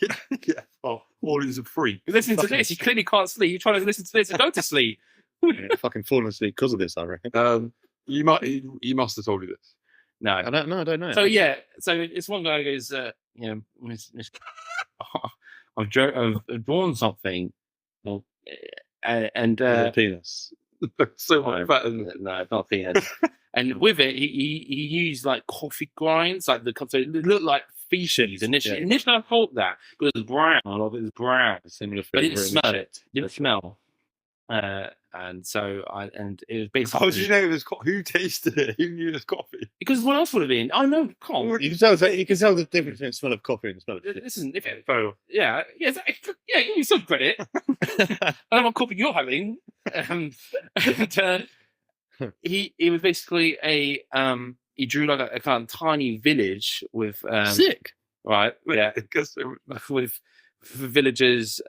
Yeah. Well, audience are free. Listen to this. You clearly can't sleep. You're trying to listen to this and go to sleep. Fucking falling asleep because of this, I reckon. He must have told you this. No, I don't know. So it's one guy who goes, I've drawn something, and a penis. So much better than no, not a penis. And with it, he used like coffee grinds, like so it looked like feces initially. Yeah. Initially, I thought that because it was brown. A lot of it was brown. Similar But I didn't flavour smell and it. Didn't smell. And so it was basically. how did you know it was who tasted it? Who knew it was coffee? Because what else would have been? I know. Can't. You can tell the difference between the smell of coffee and the smell of shit. This isn't. Give me some credit. I don't know what coffee you're having. He was basically he drew like a kind of tiny village with sick, right? Yeah, with villagers.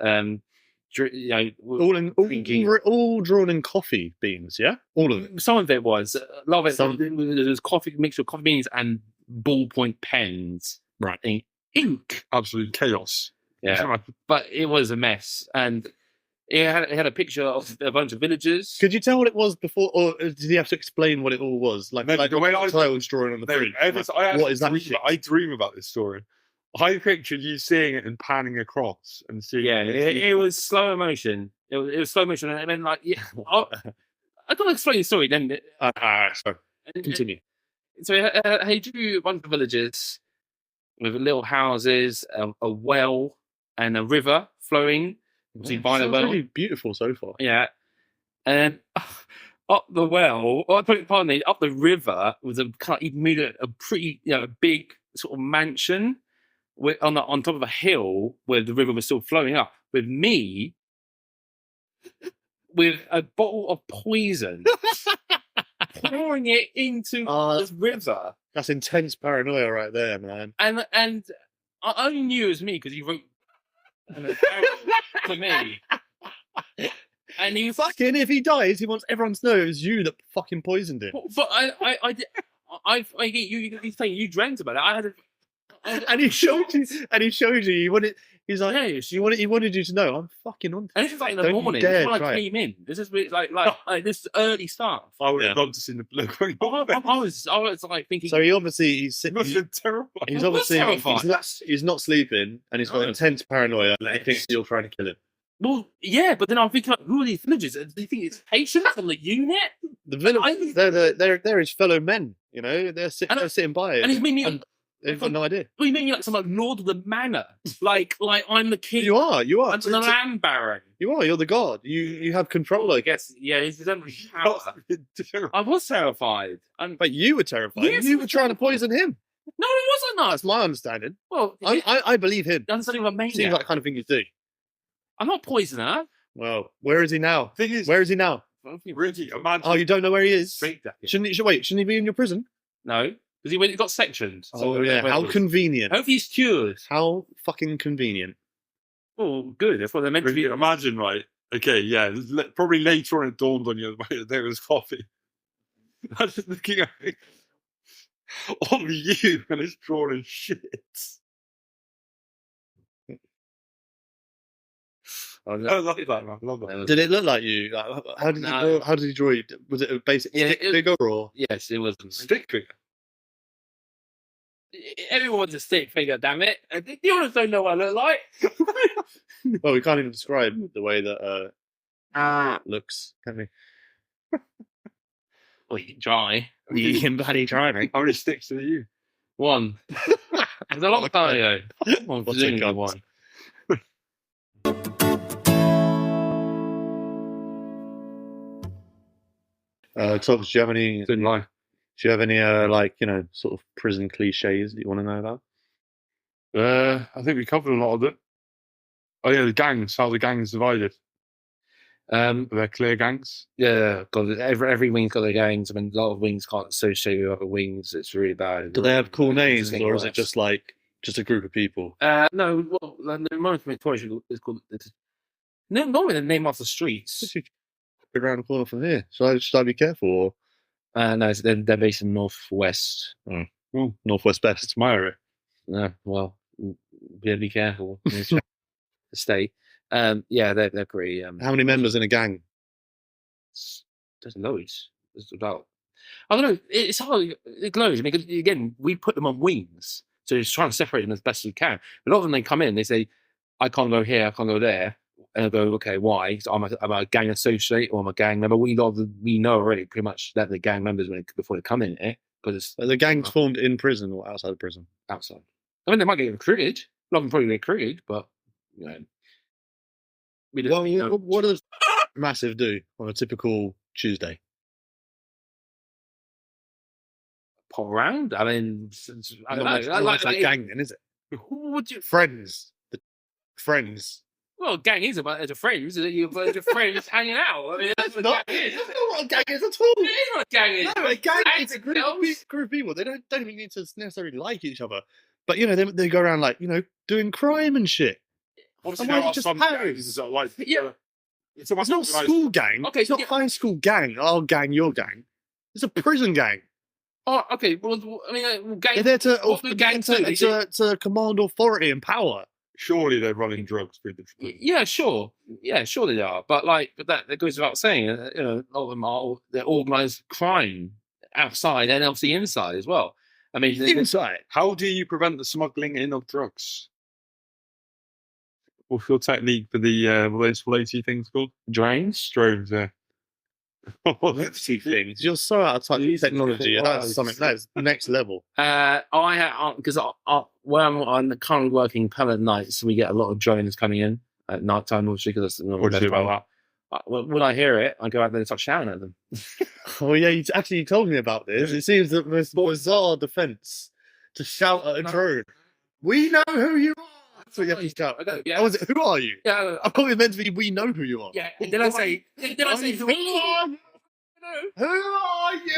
All drawn in coffee beans, yeah? All of it. Some of it was. A lot of it was coffee, mixture of coffee beans and ballpoint pens. Right. Ink. Absolute chaos. Yeah. But it was a mess. And it had a picture of a bunch of villagers. Could you tell what it was before, or did he have to explain what it all was? Like the way I was drawing on the fridge. What is that? I dream about this story. I pictured you seeing it and panning across and seeing. Yeah, it was slow motion. It was slow motion, and then I don't explain the story. Then sorry. Continue. So he drew a bunch of villages with little houses, a well, and a river flowing. By the well. Really beautiful so far. Yeah, and up the well, up the river was he made a pretty big sort of mansion. On top of a hill where the river was still flowing up, with me with a bottle of poison pouring it into the river. That's intense paranoia right there, man. And I only knew it was me because he wrote to me. And he Fucking, if he dies, he wants everyone to know it was you that fucking poisoned him. But I you saying you dreamt about it. And he showed you. He wanted. He's like, hey, he wanted you to know. I'm fucking on. And this is like in the Don't morning. you This is dare when I try it. came in. This is like this early stuff. I would have loved to see the blue. I was like thinking. So he's It must have been terrible. He's I was obviously terrified. he's not sleeping, and he's got intense paranoia. And he thinks you're trying to kill him. Well, yeah, but then I'm thinking, like, who are these villagers? Do you think it's patients from the unit? The villagers, they're his fellow men. You know, they're sitting by. And he's meaning. They've got no idea. What do you mean you're like some like Lord of the Manor? like I'm the king. You are. I'm the land baron. You are. You're the god. You have control. I guess. Yeah, he's done power. I was terrified. But you were terrified. Yes, you were trying to poison him. No, it wasn't. That's my understanding. Well, I believe him. that's something of a maniac. Seems like the kind of thing you do. I'm not poisoner. Well, where is he now? Thing is, Where is he now? Ricky, imagine. Oh, you don't know where he is? Straight jacket. Shouldn't he be in your prison? No, because he got sectioned. Oh yeah. How convenient. Hopefully he's cured. How fucking convenient. Oh, good. That's what they're meant to Ricky, be. imagine, right? Okay, yeah. Probably later on it dawned on you that there was coffee. I was just looking at it on you and it's drawing shit. I love that, man. I love that. Did it look like you? Like, how did No. he draw you? Was it a basic stick figure or? Yes, it wasn't. Stick figure. Everyone's a stick figure, damn it. You honest don't know what I look like. Well, we can't even describe the way that looks, can we? Well, you can try. You can bloody try, mate. How many sticks are you? One. There's a lot of time ago. Well, What's presumably it got? one. Tops, do you have any? Didn't lie. Do you have any sort of prison cliches that you want to know about? I think we covered a lot of it. Oh yeah, the gangs. How the gangs divided. They're clear gangs. Yeah, God, every wing's got their gangs. I mean, a lot of wings can't associate with other wings. It's really bad. Do they have cool names, It's or is it worse. just a group of people? No, well, the moment Victoria is called. No, not with the name off the streets. Around the corner from here, should I be careful? Or? No, they're based in northwest. Oh, Northwest Best. It's my area. No, well, be careful. The state. Yeah, they're pretty. How many members in a gang? There's loads. There's about. I don't know. It's hard. It's loads. I mean, 'cause again, we put them on wings, so it's trying to separate them as best as we can. A lot of them, they come in, they say, "I can't go here. I can't go there." And I go, okay, why? So I'm a gang associate or I'm a gang member. We know already pretty much that the gang members before they come in here because Are the gangs formed in prison or outside of prison? outside. I mean, they might get recruited. A lot of them probably get recruited, but you know, we don't. Well, what does Massive do on a typical Tuesday? Pop around. I mean, I don't know. Not much like gang, then, is it? Who would you? Friends. Friends. Well, gang is about as a friends. You're friends hanging out. I mean, that's what Not, gang is. that's not what a gang is at all. It is what a gang is. No, a gang is a Gang group girls. of people. They don't even need to necessarily like each other. But, they go around, doing crime and shit. Obviously, why there is it are just some Harry's? gangs that are like. Yeah. It's almost It's not organised. school gang. Okay, It's not yeah. high school gang. Our gang, your gang. It's a prison gang. Oh, okay. Well, I mean, gang. They're there to, What do gangs do? to command authority and power. Surely they're running drugs through the. Yeah, sure. Yeah, sure they are. But that goes without saying. A lot of them they're organised crime outside and obviously inside as well. I mean, Inside. How do you prevent the smuggling in of drugs? What's your technique for the what those floaty things called? drains. Drones, yeah. Two things. You're so out of touch with technology. That's something that's next level. I have because where I'm currently working permanent nights, we get a lot of drones coming in at night time, obviously, because that's the What do you do about When I hear it, I go out there and start shouting at them. Oh yeah, you told me about this. It seems the most bizarre defense to shout at a drone. We know who you are. That's what you have to shout. I go, yeah. Oh, is it, who are you? Yeah, I thought it meant to be we know who you are. yeah. And then I say, who are you? no. Who are you?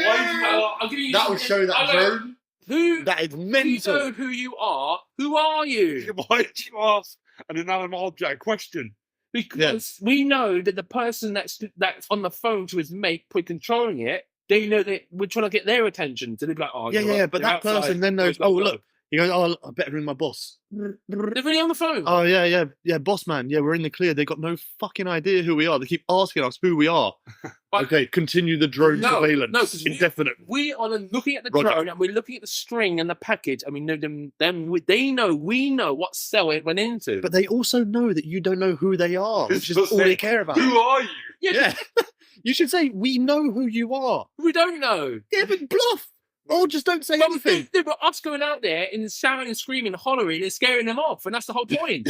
I'll give you That will show that drone. Who? That is We mental. know who you are. Who are you? Why did you ask an inanimate object question? Because we know that the person that's on the phone to his mate, controlling it, they know that we're trying to get their attention. So they're like, oh, Yeah, but that person then knows, oh, look. He goes, oh, I better ring my boss. They're really on the phone. Oh, yeah, boss man. Yeah, we're in the clear. They got no fucking idea who we are. They keep asking us who we are. Okay, continue the drone surveillance. No, indefinite. We are looking at the Roger. drone and we're looking at the string and the package and we know them. They know, we know what cell it went into. But they also know that you don't know who they are, which is all they care about. Who are you? Yeah. You should say, we know who you are. We don't know. Yeah, but bluff. Or just don't say anything. But us going out there and shouting and screaming and hollering and scaring them off, and that's the whole point.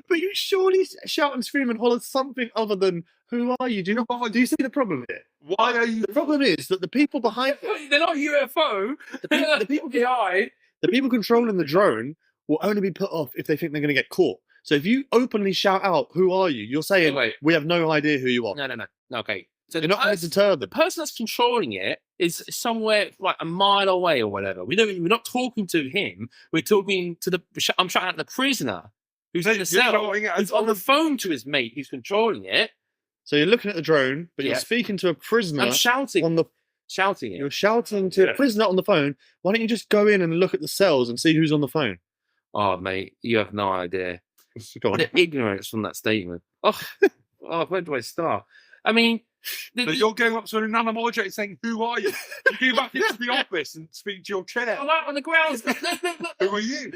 But you surely shout and scream and holler something other than, who are you? Do you see the problem here? Why are you? The problem is that the people behind They're not UFO. the people AI. the people controlling the drone will only be put off if they think they're going to get caught. So if you openly shout out, who are you? You're saying, Wait. we have no idea who you are. No. Okay. So You're not going to deter the them. person that's controlling it is somewhere like a mile away or whatever. We're not talking to him. We're talking to I'm shouting at the prisoner who's in the cell. Who's on the phone to his mate who's controlling it. So you're looking at the drone, but you're speaking to a prisoner. I'm shouting. Shouting it. You're shouting to a prisoner on the phone. Why don't you just go in and look at the cells and see who's on the phone? Oh, mate, you have no idea. Go on. The ignorance from that statement. Oh, where do I start? I mean, But you're going up to an inanimate object saying, who are you? You go back into the office and speak to your chair. I'm out on the ground. Who are you?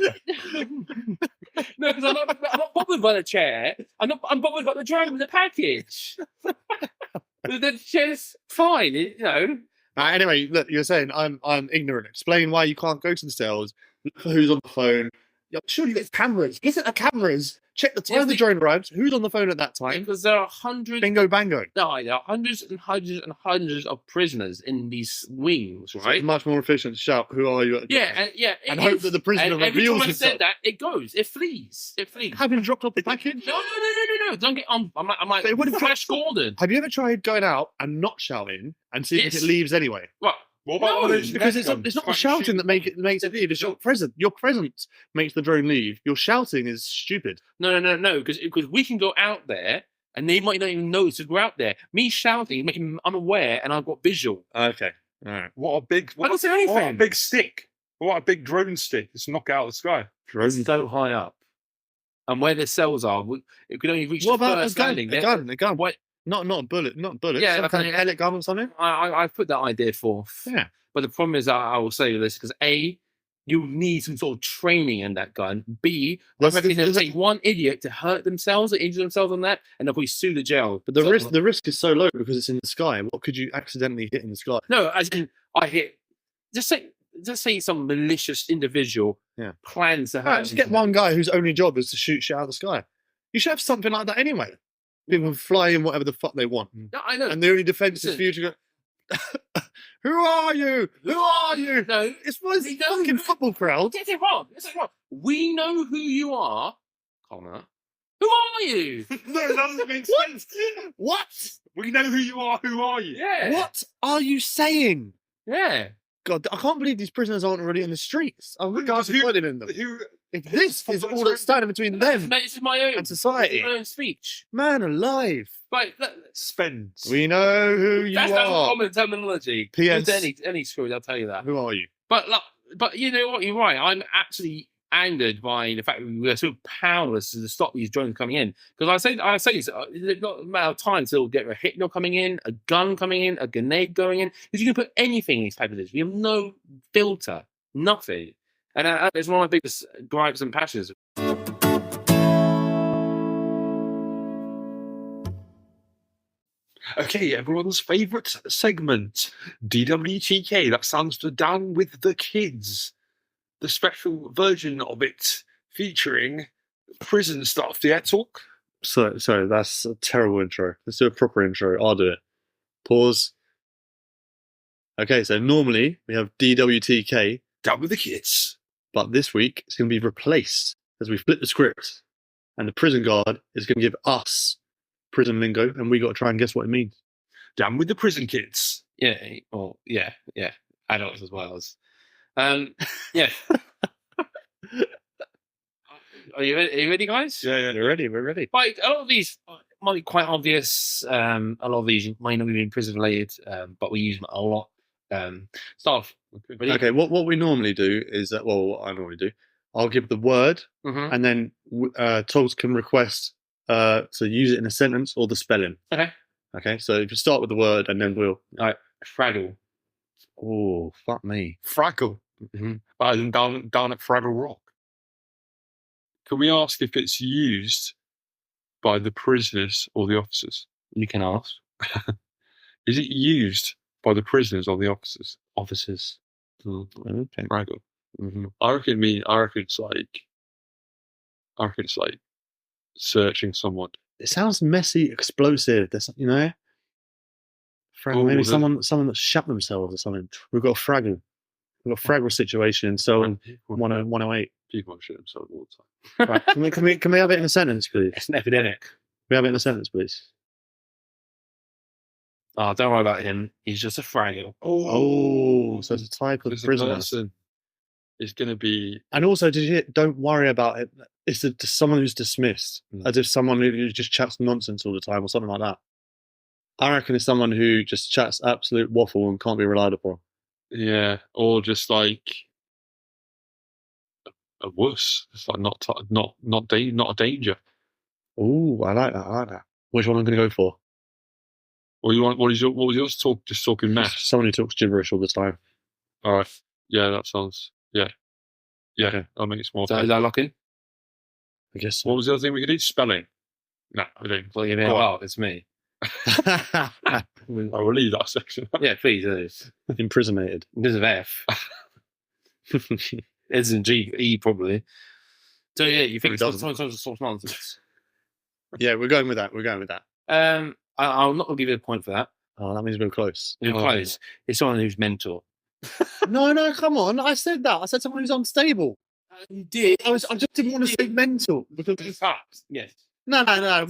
No, because I'm not bothered by the chair. I'm bothered by the drone with the package. The chair's fine, you know. Anyway, look, you're saying I'm ignorant. Explain why you can't go to the cells. Look for who's on the phone. Surely there's cameras. Get at the cameras. Check the time the drone arrives. Who's on the phone at that time? Because there are hundreds. Bingo bango. No, there are hundreds and hundreds and hundreds of prisoners in these wings, So it's right? much more efficient to shout, who are you? And hope that the prisoner and every reveals time I himself. said that, it goes. It flees. It flees. Have you dropped off the package? No. Don't get on. I'm like But it wouldn't Flash Gordon. Have you ever tried going out and not shouting and seeing if Yes. it leaves anyway? What? What about No, Because it's not the shouting that makes it leave. It's your presence. Your presence makes the drone leave. Your shouting is stupid. No. Because we can go out there and they might not even notice that we're out there. Me shouting, making them unaware, and I've got visual. Okay. All right. What a big, I don't say anything. what a big stick. What a big drone stick. It's knock it out of the sky. Drones so high up, and where the cells are, it could only reach What the about a first gun? landing. A gun. What? Not a bullet. Not bullets. Yeah, Some like kind of an- pellet gun or something. I put that idea forth. Yeah. But the problem is, I will say this because A, you need some sort of training in that gun. B, I That's- reckon it'll there's a- take one idiot to hurt themselves or injure themselves on that, and they'll be sued the jail. But the risk is so low because it's in the sky. What could you accidentally hit in the sky? No, as in I hit. Just say some malicious individual plans to hurt. Right, just get one guy whose only job is to shoot shit out of the sky. You should have something like that anyway. People fly in whatever the fuck they want. No, I know. And the only defense is for you to go, who are you? Who are you? No, It's one of We these don't- fucking football crowds. Get it wrong. We know who you are, Connor. Who are you? No, that doesn't make What? sense. What? We know who you are. Who are you? Yeah. What are you saying? Yeah. God, I can't believe these prisoners aren't already in the streets. I'm disappointed in them. Who? If this is all that's standing between them Mate, this is my own. and society, My own speech. man alive. Right. Spends. We know who you That's not are. common terminology. P.S. Go to any school, they'll tell you that. Who are you? But you know what? You're right. I'm actually angered by the fact that we're so powerless to stop these drones coming in. Because I say this, it's not a matter of time till get a hypno coming in, a gun coming in, a grenade going in. Because you can put anything in these packages. We have no filter, nothing. And it's one of my biggest gripes and passions. Okay, everyone's favourite segment, DWTK. That stands for Down with the Kids. The special version of it featuring prison stuff. Yeah, talk. Sorry, that's a terrible intro. Let's do a proper intro. I'll do it. Pause. Okay, so normally we have DWTK, Down with the Kids. but this week it's going to be replaced as we flip the script, and the prison guard is going to give us prison lingo, and we got to try and guess what it means. Down with the prison kids. Yeah, or yeah, adults as well as. Yeah. Are you ready, guys? Yeah. We're ready. Like a lot of these might be quite obvious. A lot of these might not be prison related, but we use them a lot. Start off. Ready? Okay, what we normally do is that, well, what I normally do, I'll give the word, Mhm. and then Togs can request to use it in a sentence or the spelling. Okay. Okay, so if you start with the word, and then we'll. Fraggle. Oh, fuck me. Fraggle. Mm-hmm. Down at Fraggle Rock. Can we ask if it's used by the prisoners or the officers? You can ask. Is it used by the prisoners or the officers? Officers. Okay. Fraggle. Mm-hmm. I reckon it's like searching someone. It sounds messy, explosive. There's, Fraggle, maybe someone that shot themselves or something. We've got a Fraggle. We've got a Fraggle situation in cell 108. People shit themselves all the time. Right. Can we have it in a sentence, please? It's an epidemic. Can we have it in a sentence, please? Oh, don't worry about him. He's just a Fraggle. Oh, so it's a type of There's a prisoner. person. It's going to be. And also, don't worry about it. It's someone who's dismissed, as if someone who just chats nonsense all the time or something like that. I reckon it's someone who just chats absolute waffle and can't be relied upon. Yeah, or just like a wuss. It's like not a danger. Oh, I like that. Which one I'm going to go for? What was yours? Just talking mess. Someone who talks gibberish all the time. All right. Yeah, that sounds. Yeah. Okay. That makes more So is sense. that locking? I guess so. What was the other thing we could do? Spelling. No, I don't. Well, you mean, Go on. well, it's me. I will leave that section. Yeah, please. It is. Imprisonated. There's an F. It's in E probably. So yeah, you think it's some nonsense. Yeah, we're going with that. I'm not gonna give you a point for that. Oh, that means we're close. You're close. It's someone who's mental. No, come on. I said that. I said someone who's unstable. You did. I just didn't want to say mental. Because Yes. No. Don't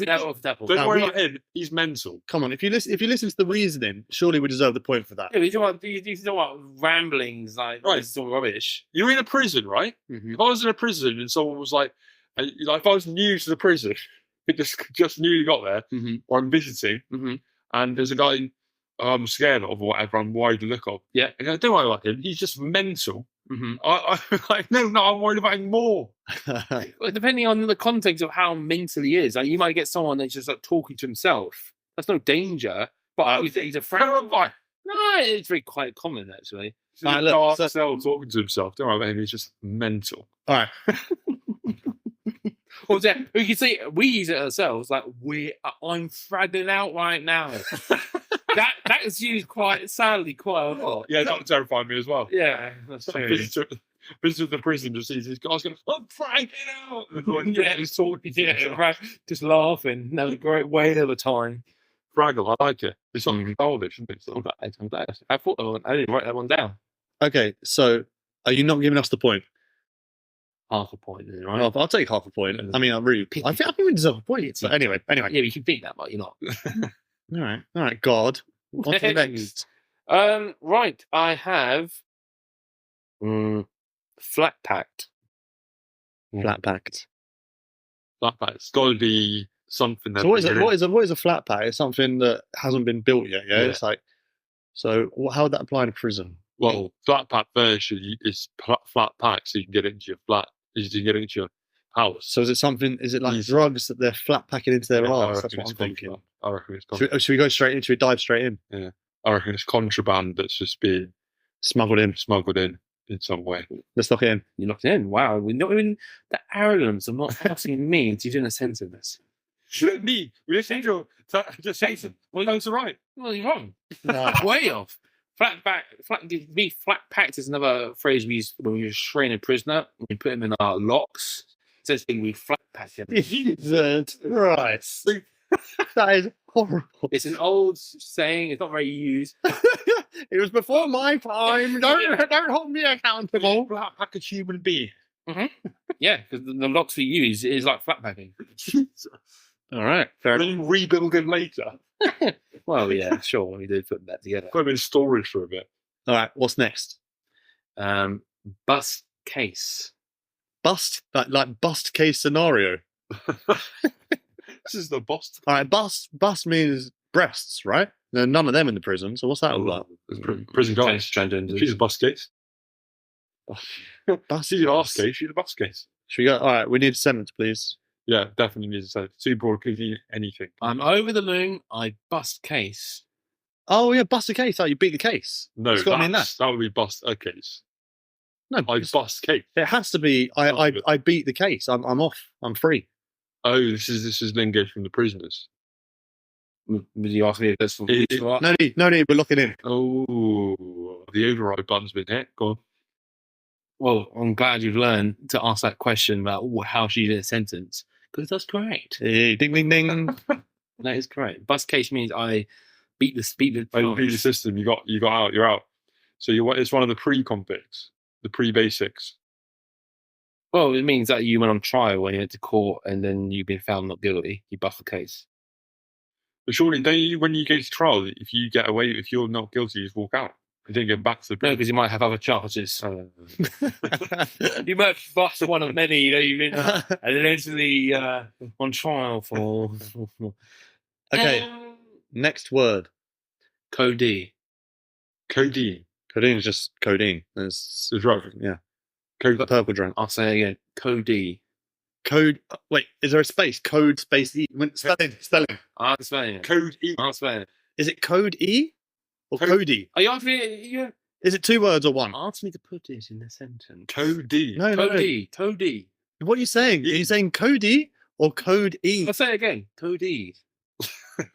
worry about him. He's mental. Come on, if you listen to the reasoning, surely we deserve the point for that. Yeah, you talk about ramblings like Right. this is all rubbish. You're in a prison, right? Mm-hmm. If I was in a prison and someone was like if I was new to the prison, it just newly got there, Mm-hmm. or I'm visiting, Mm-hmm. and there's a guy I'm scared of or whatever, I'm worried to look of. Yeah. And I don't worry about him. He's just mental. Mm-hmm. I'm like, no, I'm worried about him more. Well, depending on the context of how mental he is, like you might get someone that's just like talking to himself. That's no danger, but he's a friend. No, it's very quite common actually. He's in a dark cell talking to himself. Don't worry about him. He's just mental. All right. Or we can say we use it ourselves. Like I'm fragging out right now. that is used quite sadly quite a lot. Yeah, that would terrify me as well. Yeah, that's true. Visitor of the prison just sees this guy's going, I'm franking out. Yeah, he's talking. Yeah, just laughing. That was a great way of a time. Fraggle, I like it. It's not childish, isn't it? So, I thought I didn't write that one down. Okay, so are you not giving us the point? Half a point, right? Well, I'll take half a point. I mean, I think we deserve a point. But anyway. Yeah, you can beat that, but you're not. All right. God. On to the next. Right, I have flatpacked. Flatpacked. Flatpack. It's got to be something that. So what is a flat pack? It's something that hasn't been built yet. Yeah, it's like. So how would that apply to prison? Well, flat pack version is flat pack, so you can get it into your flat. You can get it into your house. So is it something? Is it like drugs that they're flat packing into their arse? That's what I'm thinking. I reckon it's contraband. Should we go straight in? Should we dive straight in? Yeah, I reckon it's contraband that's just being Smuggled in some way. Let's lock it in. You locked it in. Wow, we're not even the arrogance of not asking me to do a sense of this. Me? We just need to just say something. Well, that's right. Well, you're wrong. Way off. Flat packed is another phrase we use when we restrain a prisoner. We put him in our locks. It says we flat pack him. Jesus Christ. That is horrible. It's an old saying. It's not very used. It was before my time. Don't hold me accountable. Flat pack a human being. Mm-hmm. Yeah, because the locks we use is like flat packing. All right. Fair enough. Then rebuild him later. Well, yeah, sure, we did put that together. Put them in storage for a bit. All right, what's next? Bus case. Bust, like bust case scenario. This is the boss. All right, bust means breasts, right? No, none of them in the prison. So what's that all about? Prison guys. Transgender. She's a bus case. Bust. She's an arse case. She's a bus case. Should we go? All right, we need a sentence, please. Yeah, definitely needs to say too broad. Could be anything. I'm over the moon. I bust case. Oh yeah, bust a case. Oh, you beat the case. No, It's got to mean that. that would be bust a case. No, I bust case. it has to be. I beat the case. I'm off. I'm free. Oh, this is lingo from the prisoners. Would you ask me if that's No need. We're locking in. Oh, the override button's been hit. Go on. Well, I'm glad you've learned to ask that question about how she did a sentence, because that's correct. Hey, ding ding ding. That is correct. Bust case means I beat the Oh, the system. You got out. You're out. So it's one of the pre-convicts, the pre-basics. Well, it means that you went on trial when you went to court and then you've been found not guilty. You bust the case. But surely, don't you, when you go to trial, if you get away, if you're not guilty, you just walk out. You don't go back to the No, prison. because you might have other charges. You might bust one of many, you've been allegedly on trial for. Okay, next word. Cody. Codeine. Codeine is just codeine. It's The drug. yeah, Code. purple drink. I'll say it again. Cody. Code. Wait, is there a space? Code space E. Spelling. I'm spelling it. Code E. I'm spelling it. Is it code E or Code- Cody? Are you asking me? You Is it 2 words or 1? asked me to put it in a sentence. Code E. No. Cody. What are you saying? Are you saying Cody or code E? I'll say it again. Cody.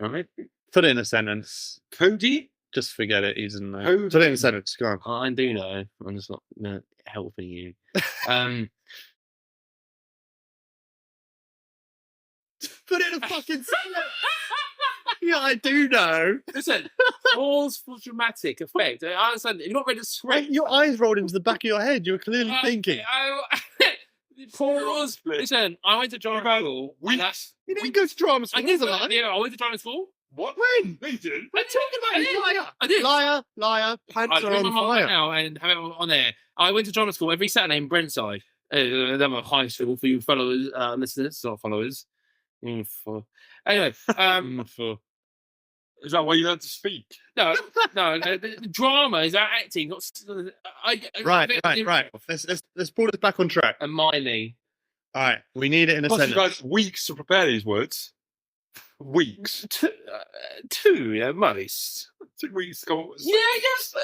All right. Put it in a sentence. Code E. Just forget it. He doesn't know. Code Put it in a sentence. Go on. I do know. I'm just not helping you. Put it in a fucking sentence. Yeah, I do know. Listen, pause for dramatic effect. I understand. You're not ready to sweat. Your eyes rolled into the back of your head. You were clearly thinking. Pause. Listen, I went to drama school. Weeks. You didn't go to drama school. I did. I went to drama school. What? When? No, you didn't. I talked about it. I did. Liar. Pants I'll are bring on my fire. mic now and have it on there. I went to drama school every Saturday in Brentside. That was high school for you followers, listeners, not followers. Anyway, Is that why you learned to speak? no, the drama is our acting, not. Right. Let's pull this back on track. And mining. All right, we need it in a Plus, you sentence. guys weeks to prepare these words. Weeks. Two, yeah, most. 2 weeks to come up with. Yeah, yes.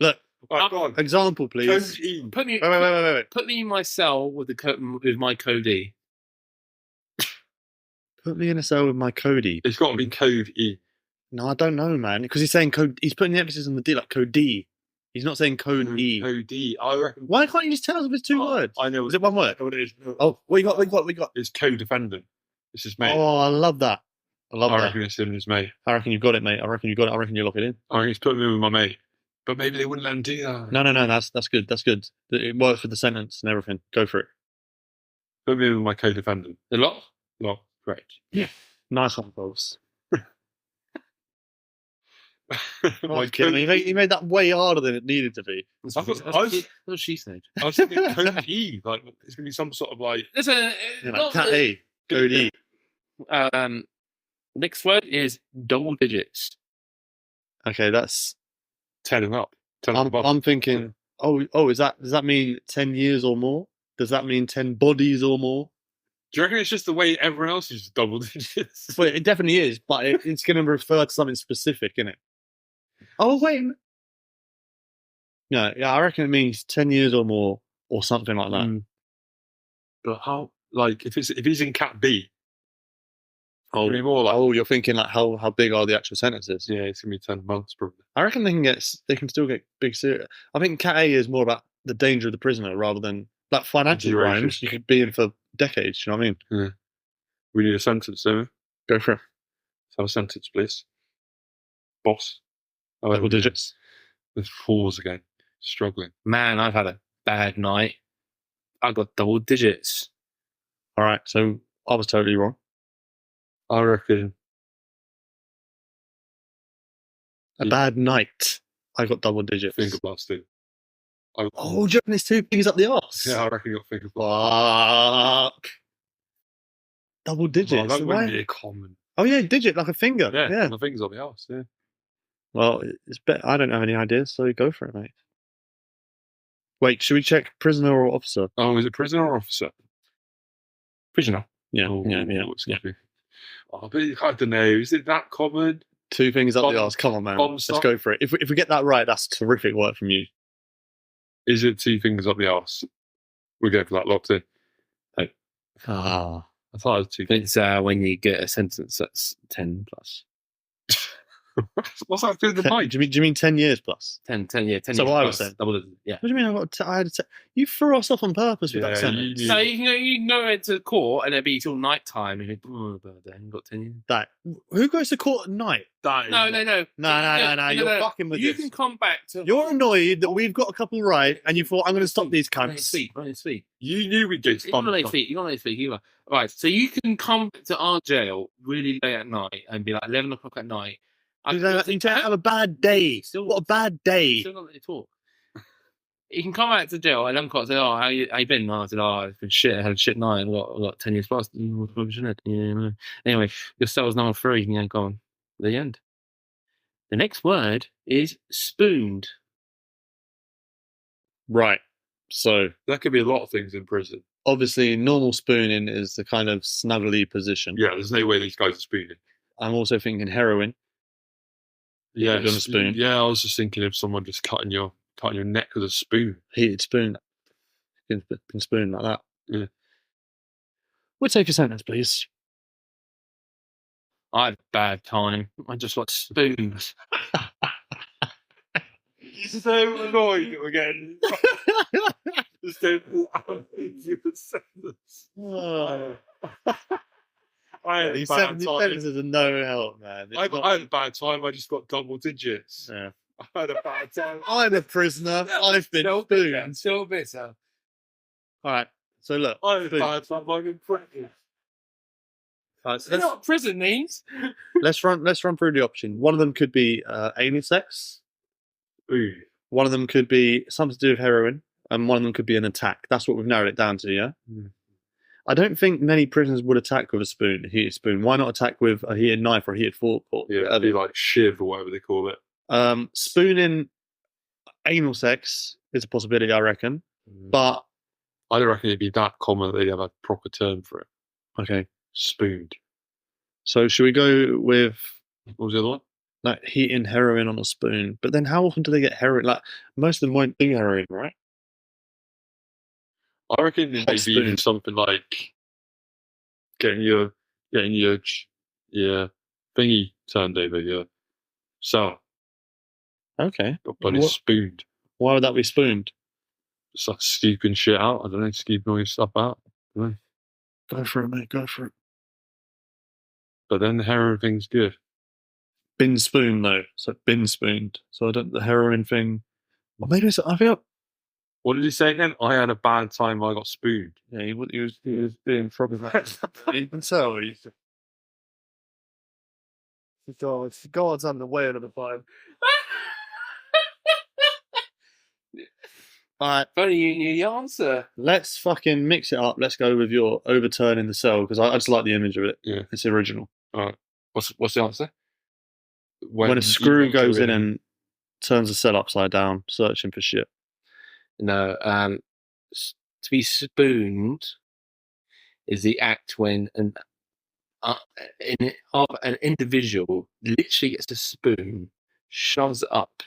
Look, All right, go on. example, please. Code E. Put me, Wait. put me in my cell with with my Cody. Put me in a cell with my Cody. It's got to be code E. No, I don't know, man. Because he's saying code. He's putting the emphasis on the D, like code D. He's not saying code E. Code E. I reckon. Why can't you just tell us if it's 2 words? I know. Is it 1 word? What it is. Oh, what you got? It's co-defendant. This is mate. Oh, I love that. I reckon it's him and his mate. I reckon you've got it, mate. I reckon you got it. I reckon you lock it in. I reckon he's putting me with my mate. But maybe they wouldn't let him do that. No. That's good. That's good. It works with the sentence and everything. Go for it. Put me with my co-defendant. The lot? Lock. Great. Nice one, folks. My Kidding me. code You made that way harder than it needed to be. That's what she said. I was thinking code E. Like, it's going to be some sort of like. Listen, Like, cat A, code E. next word is double digits. Okay, that's. 10 and up. 10 and above. I'm thinking. Oh, does that mean 10 years or more? Does that mean 10 bodies or more? Do you reckon it's just the way everyone else uses double digits? Well, it definitely is, but it's going to refer to something specific, isn't it? Oh, wait. No, yeah, I reckon it means 10 years or more or something like that. But how? Like, if he's in Cat B, Oh, be more like. you're thinking like how big are the actual sentences? Yeah, it's going to be 10 months probably. I reckon they can still get big serious. I think Cat A is more about the danger of the prisoner rather than like financial Duration. crimes. You could be in for decades. You know what I mean? We need a sentence, don't we? Go for it. Let's have a sentence, please. Boss. Oh, Double digits. There's 4s again. Struggling. Man, I've had a bad night. I got double digits. All right, so I was totally wrong. I reckon A bad night. I got double digits. Finger blasting. Oh, do you reckon it's 2 fingers up the arse? Yeah, I reckon you got finger blasting. Fuck. Double digits. Well, that Why? wouldn't be a common. Oh yeah, digit like a finger. Yeah, my fingers on the arse. Yeah. Well, it's I don't have any ideas, so go for it, mate. Wait, should we check prisoner or officer? Oh, is it prisoner or officer? Prisoner. Yeah, Oh, yeah. it's gonna be. Oh, but I don't know. Is it that common? 2 fingers up the Bomb- arse. Come on, man. bomb Let's stuff. go for it. If we get that right, that's terrific work from you. Is it 2 fingers up the arse? We go for that locked in. Ah. I thought it was 2 It's when you get a sentence that's 10 plus. What's that doing the night? Do you mean 10 years plus? 10, yeah, 10 So years what I plus. was saying. Double digits, yeah. What do you mean? I had you threw us off on purpose with that Yeah, sentence. you- So you can go into court and it'll be till night time and you think, oh, bad day, you've got 10 years. That who goes to court at night? That is No. No. You're fucking with You this. can come back to. You're annoyed that we've got a couple right, and you thought I'm going to stop these Run your cunts. feet, run your feet. You knew we'd get You got no feet. You got no feet either. Right, so you can come to our jail really late at night and be like 11 o'clock at night. You don't have a bad day. Still- What a bad day. Still not let you talk. You can come out to jail at 11 o'clock and say, oh, how you been? And I said, oh, it's been shit. I had a shit night. I got 10 years plus. Yeah, no. Anyway, your cell's number 3. And you're gone. The end. The next word is spooned. Right. So That could be a lot of things in prison. obviously, normal spooning is the kind of snuggly position. Yeah, there's no way these guys are spooning. I'm also thinking heroin. Yeah, With a spoon. Yeah, I was just thinking of someone just cutting your neck with a spoon. Heated spoon. Been spoon like that. Yeah. We'll take a sentence, please. I had a bad time. I just like spoons. He's so annoyed again. Just don't give a sentence. I had a These bad time. sentences are no help, man. It's I not- had a bad time. I just got double digits. Yeah. I had a bad time. I'm a prisoner. I've been Still spooned. Still bitter. All right. So look. I had a spoon. bad time. I've been pregnant. All right, so That's what prison means. let's run through the option. One of them could be anal sex. Ooh. One of them could be something to do with heroin, and one of them could be an attack. That's what we've narrowed it down to. Yeah. Mm. I don't think many prisoners would attack with a heated spoon. Why not attack with a heated knife or a heated fork? Or Yeah, it'd be like shiv or whatever they call it. spooning anal sex is a possibility, I reckon. But I don't reckon it'd be that common that they'd have a proper term for it. okay. Spooned. So should we go with What was the other one? like heating heroin on a spoon? But then how often do they get heroin? Like most of them won't do heroin, right? I reckon it'd maybe spoon. even something like getting your thingy turned over your cell. Okay. Got bloody What- spooned. Why would that be spooned? Just like scooping shit out. I don't know, scooping all your stuff out. I don't know. Go for it, mate. Go for it. But then the heroin thing's good. Been spooned though. So been spooned. So I don't the heroin thing. Or maybe it's I think What did he say again? I had a bad time. I got spooned. yeah, he was doing probably that. You can tell he's God's underway another time. Alright, If only you knew the answer. let's fucking mix it up. Let's go with your overturning the cell because I just like the image of it. Yeah. It's original. What's the answer? When a screw you goes go in and turns the cell upside down, searching for shit. No, to be spooned is the act when an individual literally gets a spoon, shoves up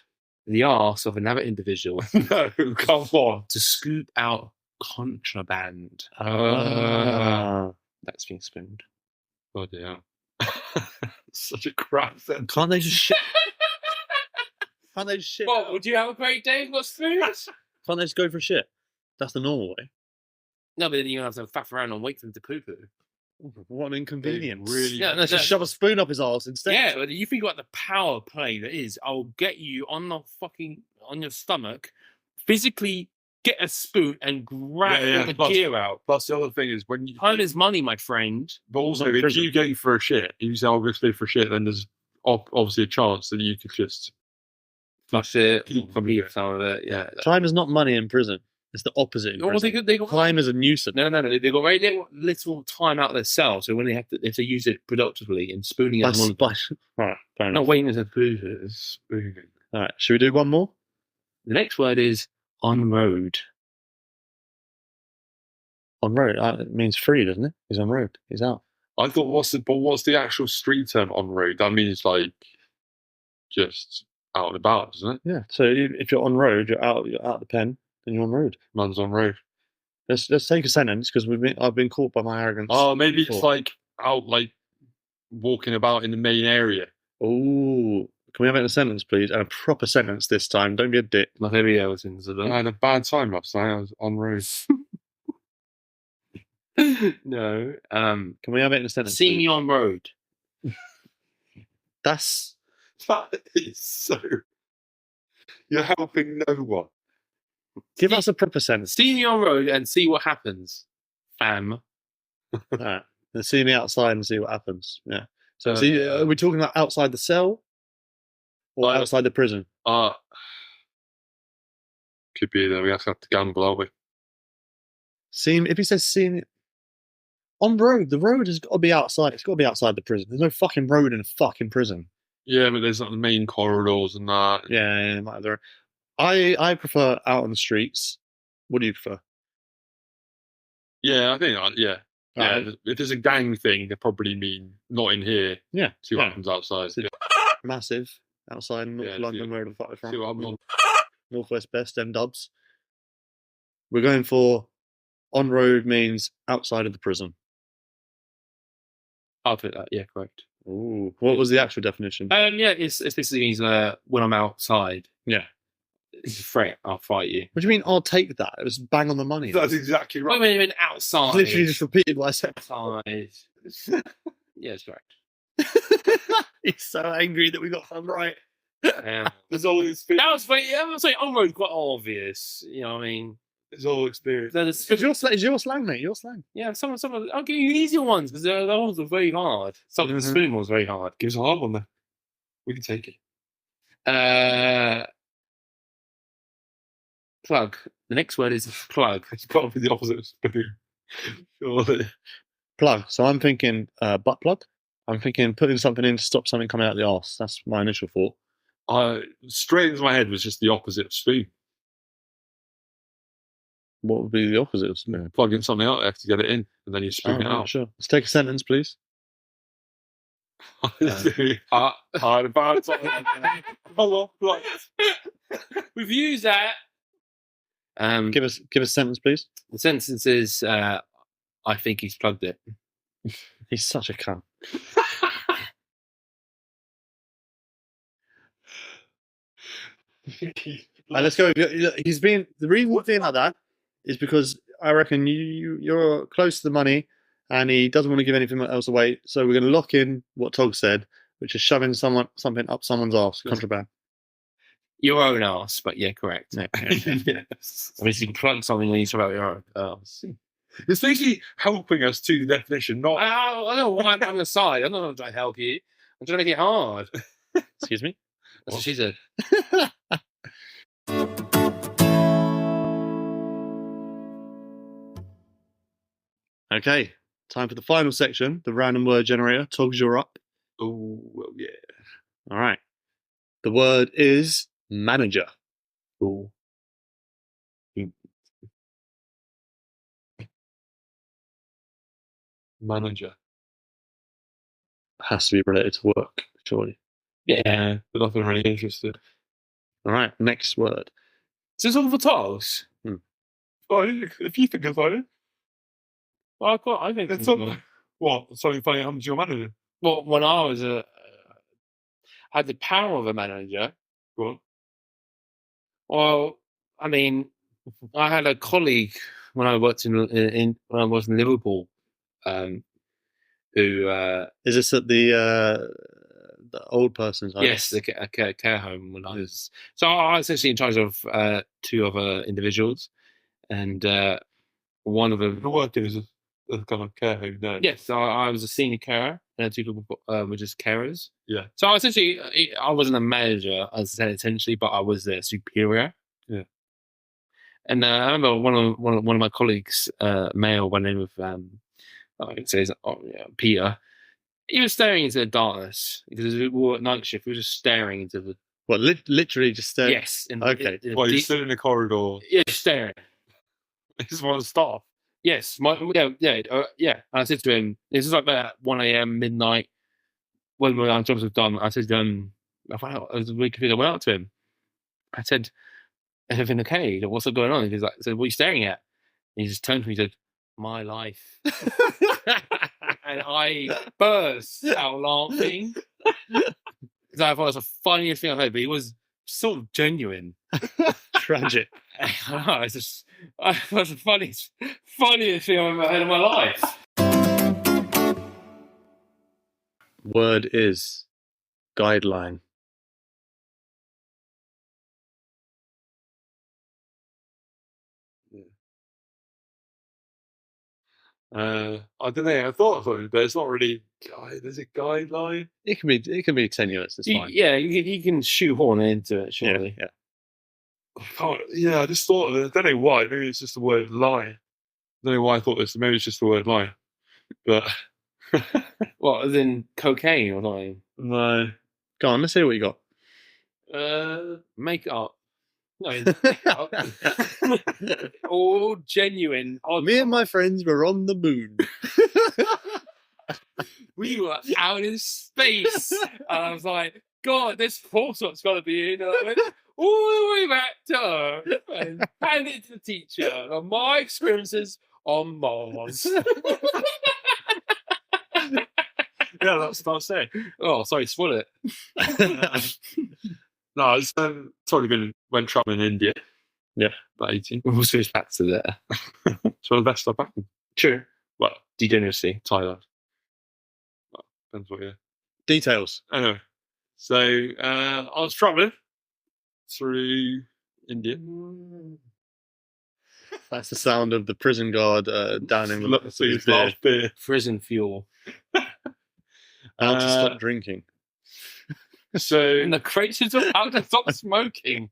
the arse of another individual No, come on. to scoop out contraband. Ah. That's being spooned. Oh dear. Such a crap sentence. Can't they just shit? Can't they just shit? What, would you have a great day if you got spooned? Can't they just go for shit? That's the normal way. No, but then you're going to have to faff around and wait for them to poo-poo. What an inconvenience. Really- Yeah, no, Just shove a spoon up his arse instead. Yeah, but you think about the power play that is, I'll get you on your stomach, physically get a spoon and grab Yeah, all the plus- gear out. Plus the other thing is when you Time is money, my friend. but also Not if prison. you go for a shit, you say I'll go for a shit, then there's obviously a chance that you could just flush it, probably some of it. Yeah. Time is not money in prison. It's the opposite. In Or prison. they got Time is a nuisance. no. They got very little time out of their cell, so when they have to use it productively and spooning it. Right, fair enough. Not waiting as a spooning. All right, should we do one more? The next word is on road. On road, it means free, doesn't it? He's on road. He's out. I thought, what's the actual street term on road? That means like just out and about, doesn't it? Yeah. So if you're on road, you're out the pen, then you're on road. Man's on road. Let's take a sentence because I've been caught by my arrogance. Oh, maybe before. it's like out, like walking about in the main area. Oh, can we have it in a sentence, please? And a proper sentence this time. Don't be a dick. Not every Everton's of I them. had a bad time last night. I was on road. No. Can we have it in a sentence? See me please? on road. That's That is so. You're helping no one. give us a proper sentence. See me on road and see what happens, fam. All right. Then see me outside and see what happens. Yeah. So, Uh, are we talking about outside the cell or outside the prison? Could be that we have to gamble, aren't we? If he says see me on road, the road has got to be outside. It's got to be outside the prison. There's no fucking road in a fucking prison. Yeah, but there's like the main corridors and that. Yeah, might have I prefer out on the streets. What do you prefer? Yeah, I think. Yeah. Yeah, Right. if there's a gang thing, they probably mean not in here. Yeah. See what yeah. happens outside. So- Massive outside North Yeah, London, where the fuck See what happens. Northwest Best, them dubs. We're going for on road means outside of the prison. I'll put that. Yeah, correct. Ooh. What was the actual definition? Yeah, it's basically means when I'm outside. Yeah. It's a threat. I'll fight you. What do you mean? I'll take that. It was bang on the money. That's exactly Wait, right. wait, wait, outside. I literally just repeated what I said. Outside. Yeah, it's correct. He's so angry that we got one right. There's all experience. That was on road quite obvious. You know what I mean? There's all experience. It's your slang, mate. Your slang. Yeah, some I'll give you easier ones because those are very hard. Some of the spoon was very hard. Give us a hard one there. We can take it. Plug. The next word is plug. It's got to be the opposite of spoon. Surely. Plug. So I'm thinking butt plug. I'm thinking putting something in to stop something coming out of the arse. That's my initial thought. Straight into my head was just the opposite of spoon. What would be the opposite of spoon? Plugging something out there to get it in, and then you spoon it Oh, out. sure. Let's take a sentence, please. I had a bad time. Hello, right. We've used that. Give us a sentence, please. The sentence is, I think he's plugged it. He's such a cunt. Let's go. He's been the reason he's being like that is because I reckon you're close to the money, and he doesn't want to give anything else away. So we're going to lock in what Tog said, which is shoving something up someone's arse. Contraband. Your own ass, but yeah, correct. Yeah. Yes. I mean, you can plug something when you talk about your own ass. It's basically helping us to the definition, not. I don't know why I'm on the side. I'm not trying to help you. I'm trying to make it hard. Excuse me. That's what she said. Okay, time for the final section, the random word generator. Togs, you're up. Oh, well, yeah. All right. The word is manager. Cool. Manager. Has to be related to work, surely. Yeah. But nothing really interested. All right, next word. So it's all for togs. Oh, if you think about it, Well, I think it's something. What? Something funny happened to your manager? Well, when I was had the power of a manager. Go on. Well, I mean, I had a colleague when I worked in when I was in Liverpool, who Is this at the old person's home? yes, the care home when I was. So I was actually in charge of two other individuals, and one of them. You're working as a kind of care home now. Yes, I was a senior carer, and then 2 people were just carers. Yeah. So essentially, I wasn't a manager, as I said essentially, but I was their superior. Yeah. And I remember one of my colleagues, male by the name of I can say his, Peter. He was staring into the darkness because we were at night shift. We were just staring into the What, literally just staring? yes. Okay. Well, he's still in the corridor. Yeah, staring. He's one of the staff. Yes, yeah. And I said to him, "This is like about 1 a.m. midnight when our jobs were done." I said, I was really confused. I went up to him. I said, "Everything okay? What's going on?" He's like, "I said, what are you staring at?" And he just turned to me and said, "My life." And I burst out laughing because I thought it was the funniest thing I've heard, but it was sort of genuine. Tragic. It's just, it was the funniest thing I've ever heard in my life. Word is guideline. I don't know. I thought of something, but it's not really. There's a guideline. It can be tenuous. It's fine. Yeah, you can shoehorn into it, surely. Yeah. I just thought of it. I don't know why. Maybe it's just the word lie. I don't know why I thought this. Maybe it's just the word lie. But What, as in cocaine or something? no. Go on, let's see what you got. Makeup. No, makeup. All genuine. Me and my friends were on the moon. We were out in space. And I was like, God, this portal's got to be in. And I went all the way back to Earth and handed it to the teacher on my experiences on Mars. Yeah, that's what I was saying. Oh, sorry, spoil it. No, it's totally went traveling in India. Yeah, about 18. We'll switch back to there. It's one of the best stuff happened. True. Well, Degeneracy. Thailand. Well, depends what year. Details. Anyway, so I was traveling through India. That's the sound of the prison guard down in Look, so his last beer. Prison fuel. How to stop drinking. So And the crates of how to stop smoking.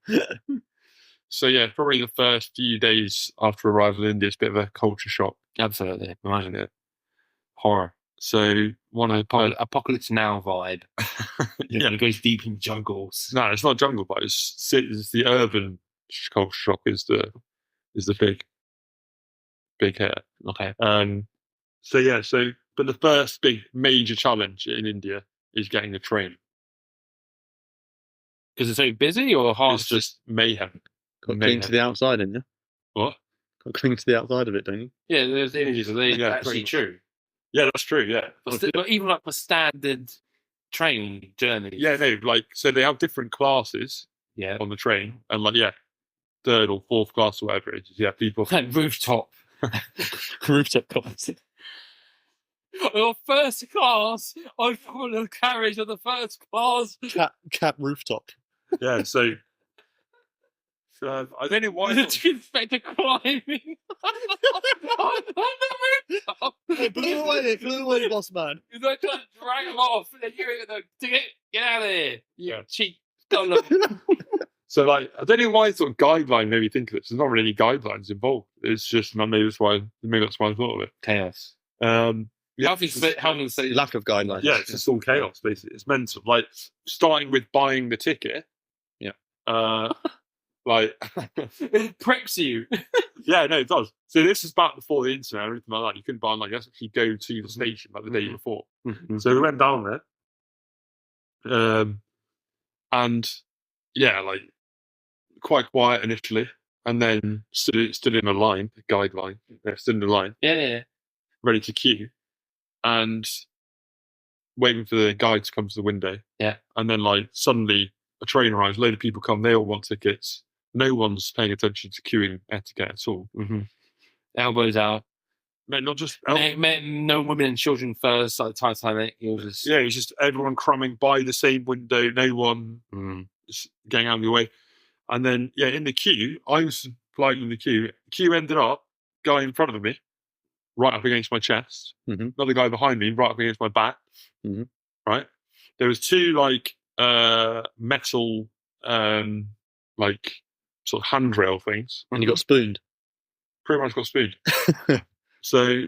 So yeah, probably the first few days after arrival in India, it's a bit of a culture shock. Absolutely. Imagine it. Horror. So one of the Apocalypse Now vibe. yeah. It goes deep in jungles. No, it's not jungle, but it's the urban culture shock is the big hit. Okay. But the first big major challenge in India is getting a train. Is it so busy or hard? It's just mayhem. Got to cling to the outside, didn't you? What? Got to cling to the outside of it, don't you? Yeah, there's images. Are they Yeah, actually true? Yeah, that's true. Yeah. But even like for standard train journeys. Yeah, no, so they have different classes Yeah. on the train, and third or fourth class or whatever it is. Yeah, people. And rooftop. Rooftop class. Your first class, I've got a carriage of the first class. Cap rooftop. Yeah, so I don't know why. Did you expect a climbing on the rooftop? Hey, blew away, boss man. He's like trying to drag him off, and then you're going to get out of here. You Yeah. cheap. Don't look. So I don't know why sort of guideline made me think of it. There's not really any guidelines involved. It's just maybe that's why I thought of it. Chaos. Yeah, Helping to say Lack of guidelines. yeah, it's just all chaos basically. It's mental. Starting with buying the ticket. Yeah. it preps you. Yeah, no, it does. So this is back before the internet and everything like that. You couldn't buy you actually go to the station the day before. Mm-hmm. So we went down there. And yeah, quite quiet initially, and then stood in a line, a guideline. Stood in a line, Yeah. ready to queue, and waiting for the guide to come to the window. Yeah. And then suddenly a train arrives, a load of people come, they all want tickets. No one's paying attention to queuing etiquette at all. Mm-hmm. Elbows out. Not just No women and children first, like the Titanic. It was just... Yeah, it's just everyone cramming by the same window, no one getting out of the way. And then, in the queue, I was flying in the queue. The queue ended up, guy in front of me right up against my chest. Mhm. Another guy behind me, right up against my back. Mhm. Right. There was two like metal like sort of handrail things. And you got spooned. Pretty much got spooned. So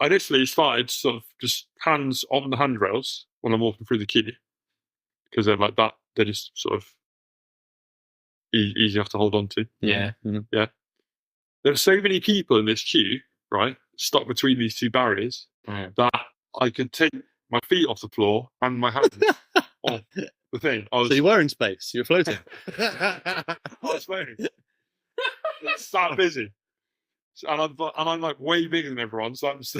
I literally started sort of just hands on the handrails when I'm walking through the queue, because they're like that. They're just sort of easy enough to hold on to. Yeah. Mhm. There were so many people in this queue, right, stuck between these two barriers, that I could take my feet off the floor and my hands off the thing. So you were in space. You were floating. I was floating. It's that busy. And I'm like way bigger than everyone, so I'm just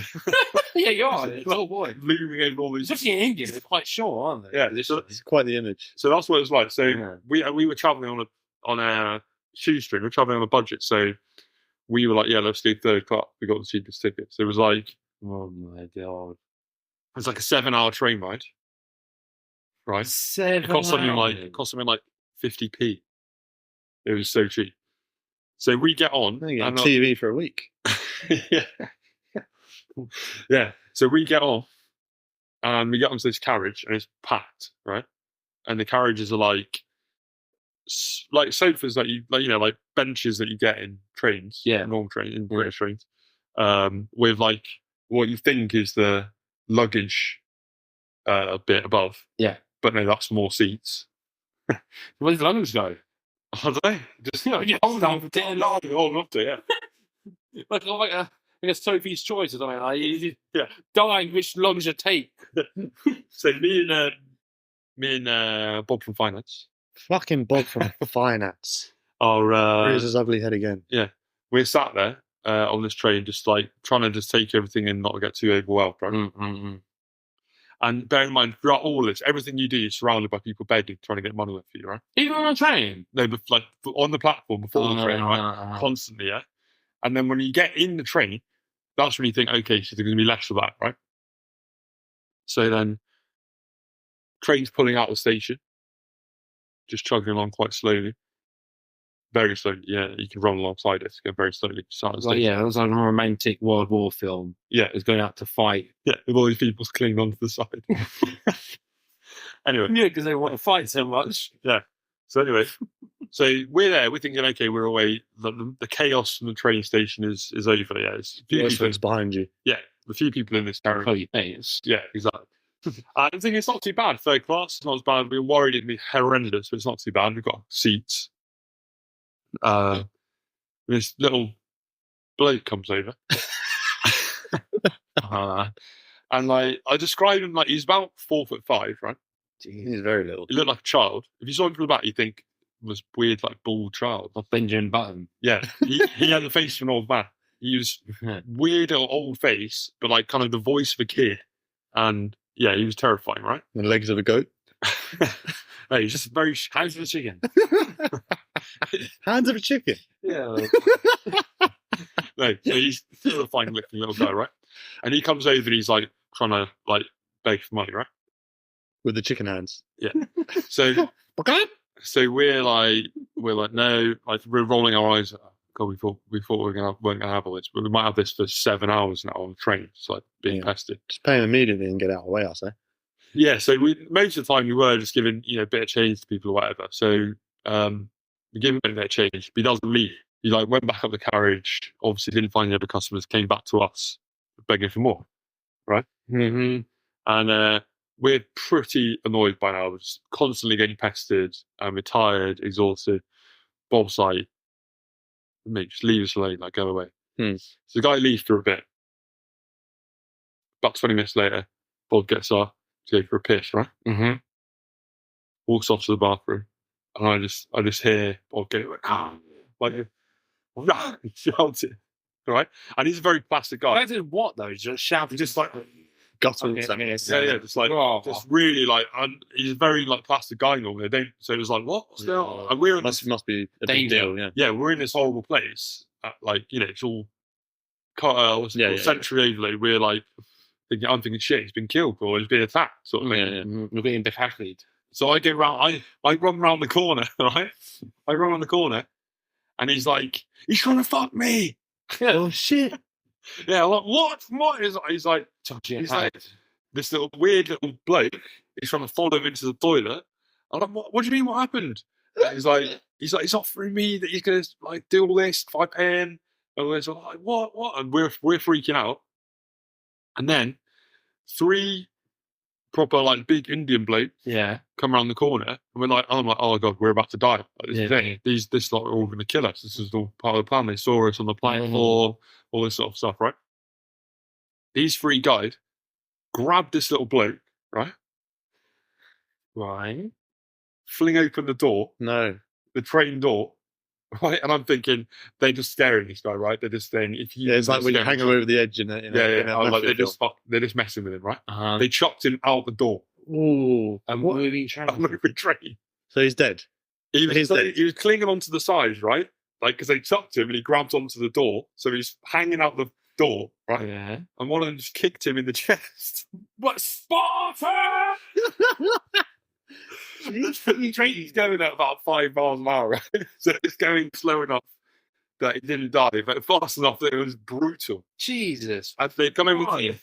Yeah, you are. Oh boy. looming over all these. Especially in India, they're quite short, aren't they? Yeah, It's quite the image. so that's what it was like. So Yeah. we were traveling on a shoestring. We were traveling on a budget, so we were like, yeah, let's do third class. We got the cheapest tickets. It was like Oh my god. it was like a 7-hour train ride, right? It cost something like 50p. It was so cheap. So we get on. You get and, TV for a week. yeah. So we get off and we get onto this carriage and it's packed, right? And the carriages are like sofas that like benches that you get in trains, normal trains, in British trains, with like what you think is the luggage bit above. Yeah. But no, that's more seats. Where does luggage go? I don't know. Just you hold on for dear life. Hold on to it, yeah. Like a Sophie's Choice or something. Like, Yeah. Dying which luggage to take. So me and Bob from finance Fucking Bob from finance. are Here's his ugly head again. we're sat there on this train, just like trying to just take everything in, not get too overwhelmed, right? And bear in mind, throughout all this, everything you do, you're surrounded by people begging, trying to get money for you, right? Even on a train. No, but like on the platform before the train, right? Constantly, yeah. And then when you get in the train, that's when you think, okay, so there's going to be less of that, right? So then, train's pulling out of the station, just chugging along quite slowly. Very slowly, yeah. You can run alongside it, go very slowly. It was like a romantic World War film. Yeah. It was going out to fight. Yeah, with all these people clinging onto the side. Anyway. Yeah, because they want to fight so much. Yeah. So anyway, so we're there. We're thinking, okay, we're away. The chaos from the train station is over. Yeah, it's a few people behind you. Yeah, a few people in this carriage. Oh, you mates. Yeah, exactly. I'm thinking it's not too bad. Third class, it's not as bad. We were worried it'd be horrendous, but it's not too bad. We've got seats. This little bloke comes over. And like I described him like he's about 4'5", right? He's very little. He looked like a child. If you saw him from the back, you think he was weird, like bald child. Like Benjamin Button. Yeah, he had the face of an old man. He was weird old face, but like kind of the voice of a kid. And yeah, he was terrifying, right? The legs of a goat. No, he's just very hands of a chicken. Hands of a chicken. Yeah. No, so he's a terrifying looking little guy, right? And he comes over and he's like trying to like beg for money, right? With the chicken hands. Yeah. So we're like no, like we're rolling our eyes. God, we thought we weren't gonna have all this, but we might have this for 7 hours now on the train. It's like being pestered. Just pay him immediately and get out of the way, I say. Yeah, so most of the time we were just giving a bit of change to people or whatever. So we give him a bit of change, but he doesn't leave. He like went back up the carriage. Obviously, didn't find any other customers. Came back to us, begging for more. Right. Mm-hmm. And we're pretty annoyed by now. We're just constantly getting pestered, and we're tired, exhausted. Bob's like, mate, just leave us alone. Like, go away. So the guy leaves for a bit. About 20 minutes later, Bob gets up to go for a piss. Right. Mm-hmm. Walks off to the bathroom, and I just hear Bob go like shouting, right? And he's a very plastic guy. I did what though? Just shouting, Just like Guttural. yeah, just like just really like. And he's a very like plastic guy normally. So it was like, what's going on? And we're in Must be a big danger. deal. Yeah. yeah, we're in this horrible place. Like it's all century overload. We're like I'm thinking shit, he's been killed or he's been attacked sort of thing. Mm-hmm. We're getting beheaded. So I go round. I run round the corner, right? I run around the corner, and he's like, he's trying to fuck me. Oh shit! Yeah, like, what? What? He's like, this little weird little bloke. He's trying to follow him into the toilet. I'm like, what do you mean? What happened? And he's offering me that he's gonna like do all this if I pay him. And we're sort of like, what? And we're freaking out. And then 3 proper like big Indian blokes come around the corner, and we're like, I'm like, oh god, we're about to die. Like, this is it. This lot are all going to kill us. This is all part of the plan. They saw us on the platform, all this sort of stuff, right? These 3 guys grabbed this little bloke, right, fling open the door, No. the train door, right, and I'm thinking they're just scaring this guy, right? They're just saying, if you, it's like when you hang him over the edge, in like they're just messing with him, right? They chopped him out the door. Ooh, a moving train. So he's dead. He was clinging onto the sides, right? Like, because they chopped him and he grabbed onto the door, so he's hanging out the door, right? Yeah. And one of them just kicked him in the chest. But Sparta! The train's going at about 5 miles an hour, right? So it's going slow enough that he didn't die, but fast enough that it was brutal. Jesus. And they come over to me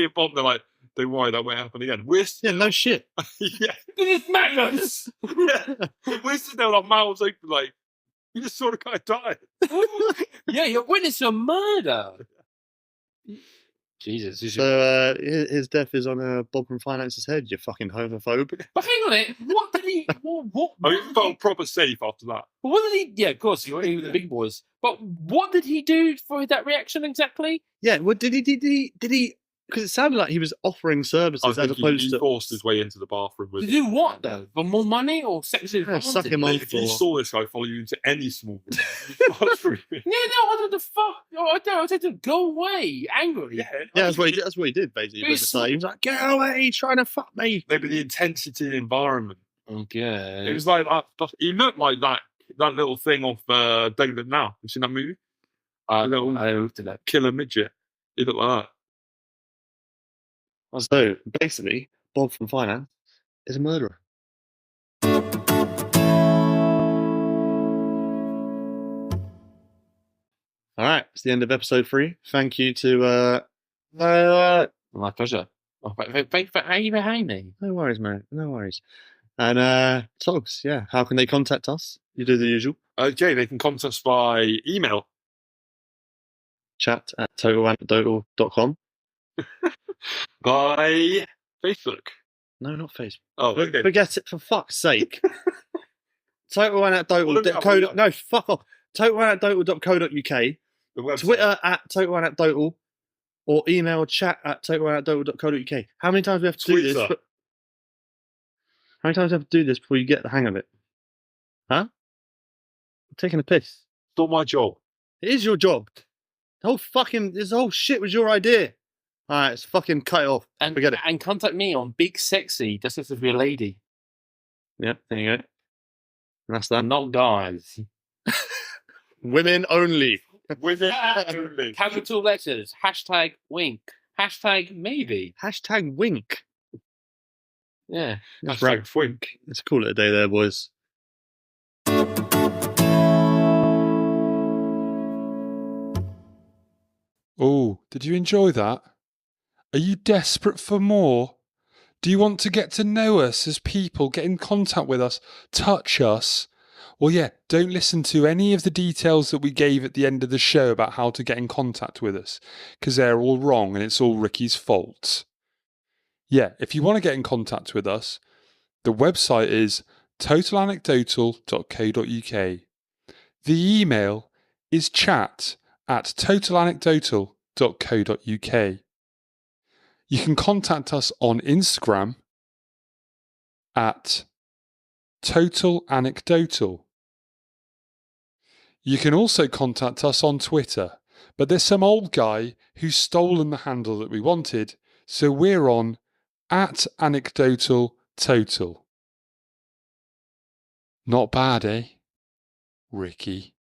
and Bob, they're like, don't worry, that won't happen again. No shit. Yeah. This is madness! We're sitting there with our mouths open, like, you just saw the guy die. Yeah, you're witness a murder. Jesus. So his death is on Bob from Finance's head, you fucking homophobe. But hang on it. What did he... What I mean, he felt proper safe after that. What did he... Yeah, of course, he was the big boys. But what did he do for that reaction exactly? Yeah, what did he... Because it sounded like he was offering services as opposed to... He forced his way into the bathroom. To do what, though? For more money or sexual advantage? Suck him off. If you saw this guy follow you into any small room, yeah, no, I don't the fuck. I told him, go away, angrily. Yeah, that's what he did, basically. He was like, get away, he's trying to fuck me. Maybe the intensity of the environment. Okay. It was like that. He looked like that little thing off David Now. You seen that movie? I looked at that. Killer midget. He looked like that. So, basically, Bob from Finance is a murderer. All right, it's the end of episode 3. Thank you to... My pleasure. Thank for having me. No worries, mate. No worries. And Togs, yeah, how can they contact us? You do the usual. Okay, they can contact us by email. chat@totalanecdotal.com. By Facebook. No, not Facebook. Oh, okay. Forget it, for fuck's sake. Totalanecdotal.co. No, fuck off. Totalanecdotal.co.uk. Twitter @totalanecdotal. Or email chat@totalanecdotal.co.uk. How many times do we have to do this? How many times do we have to do this before you get the hang of it? Huh? I'm taking a piss. It's not my job. It is your job. This whole shit was your idea. Alright, let's fucking cut it off. And forget it. And contact me on Big Sexy. Just have to be a lady. Yeah, there you go. And that's that. Not guys. Women only. Women only. Capital letters. #wink. #maybe. #wink. Yeah. #wink. Let's call it a day there, boys. Oh, did you enjoy that? Are you desperate for more? Do you want to get to know us as people, get in contact with us, touch us? Well, yeah, don't listen to any of the details that we gave at the end of the show about how to get in contact with us, because they're all wrong and it's all Ricky's fault. Yeah, if you want to get in contact with us, the website is totalanecdotal.co.uk. The email is chat@totalanecdotal.co.uk. You can contact us on Instagram @totalanecdotal. You can also contact us on Twitter, but there's some old guy who's stolen the handle that we wanted, so we're on @anecdotaltotal. Not bad, eh, Ricky?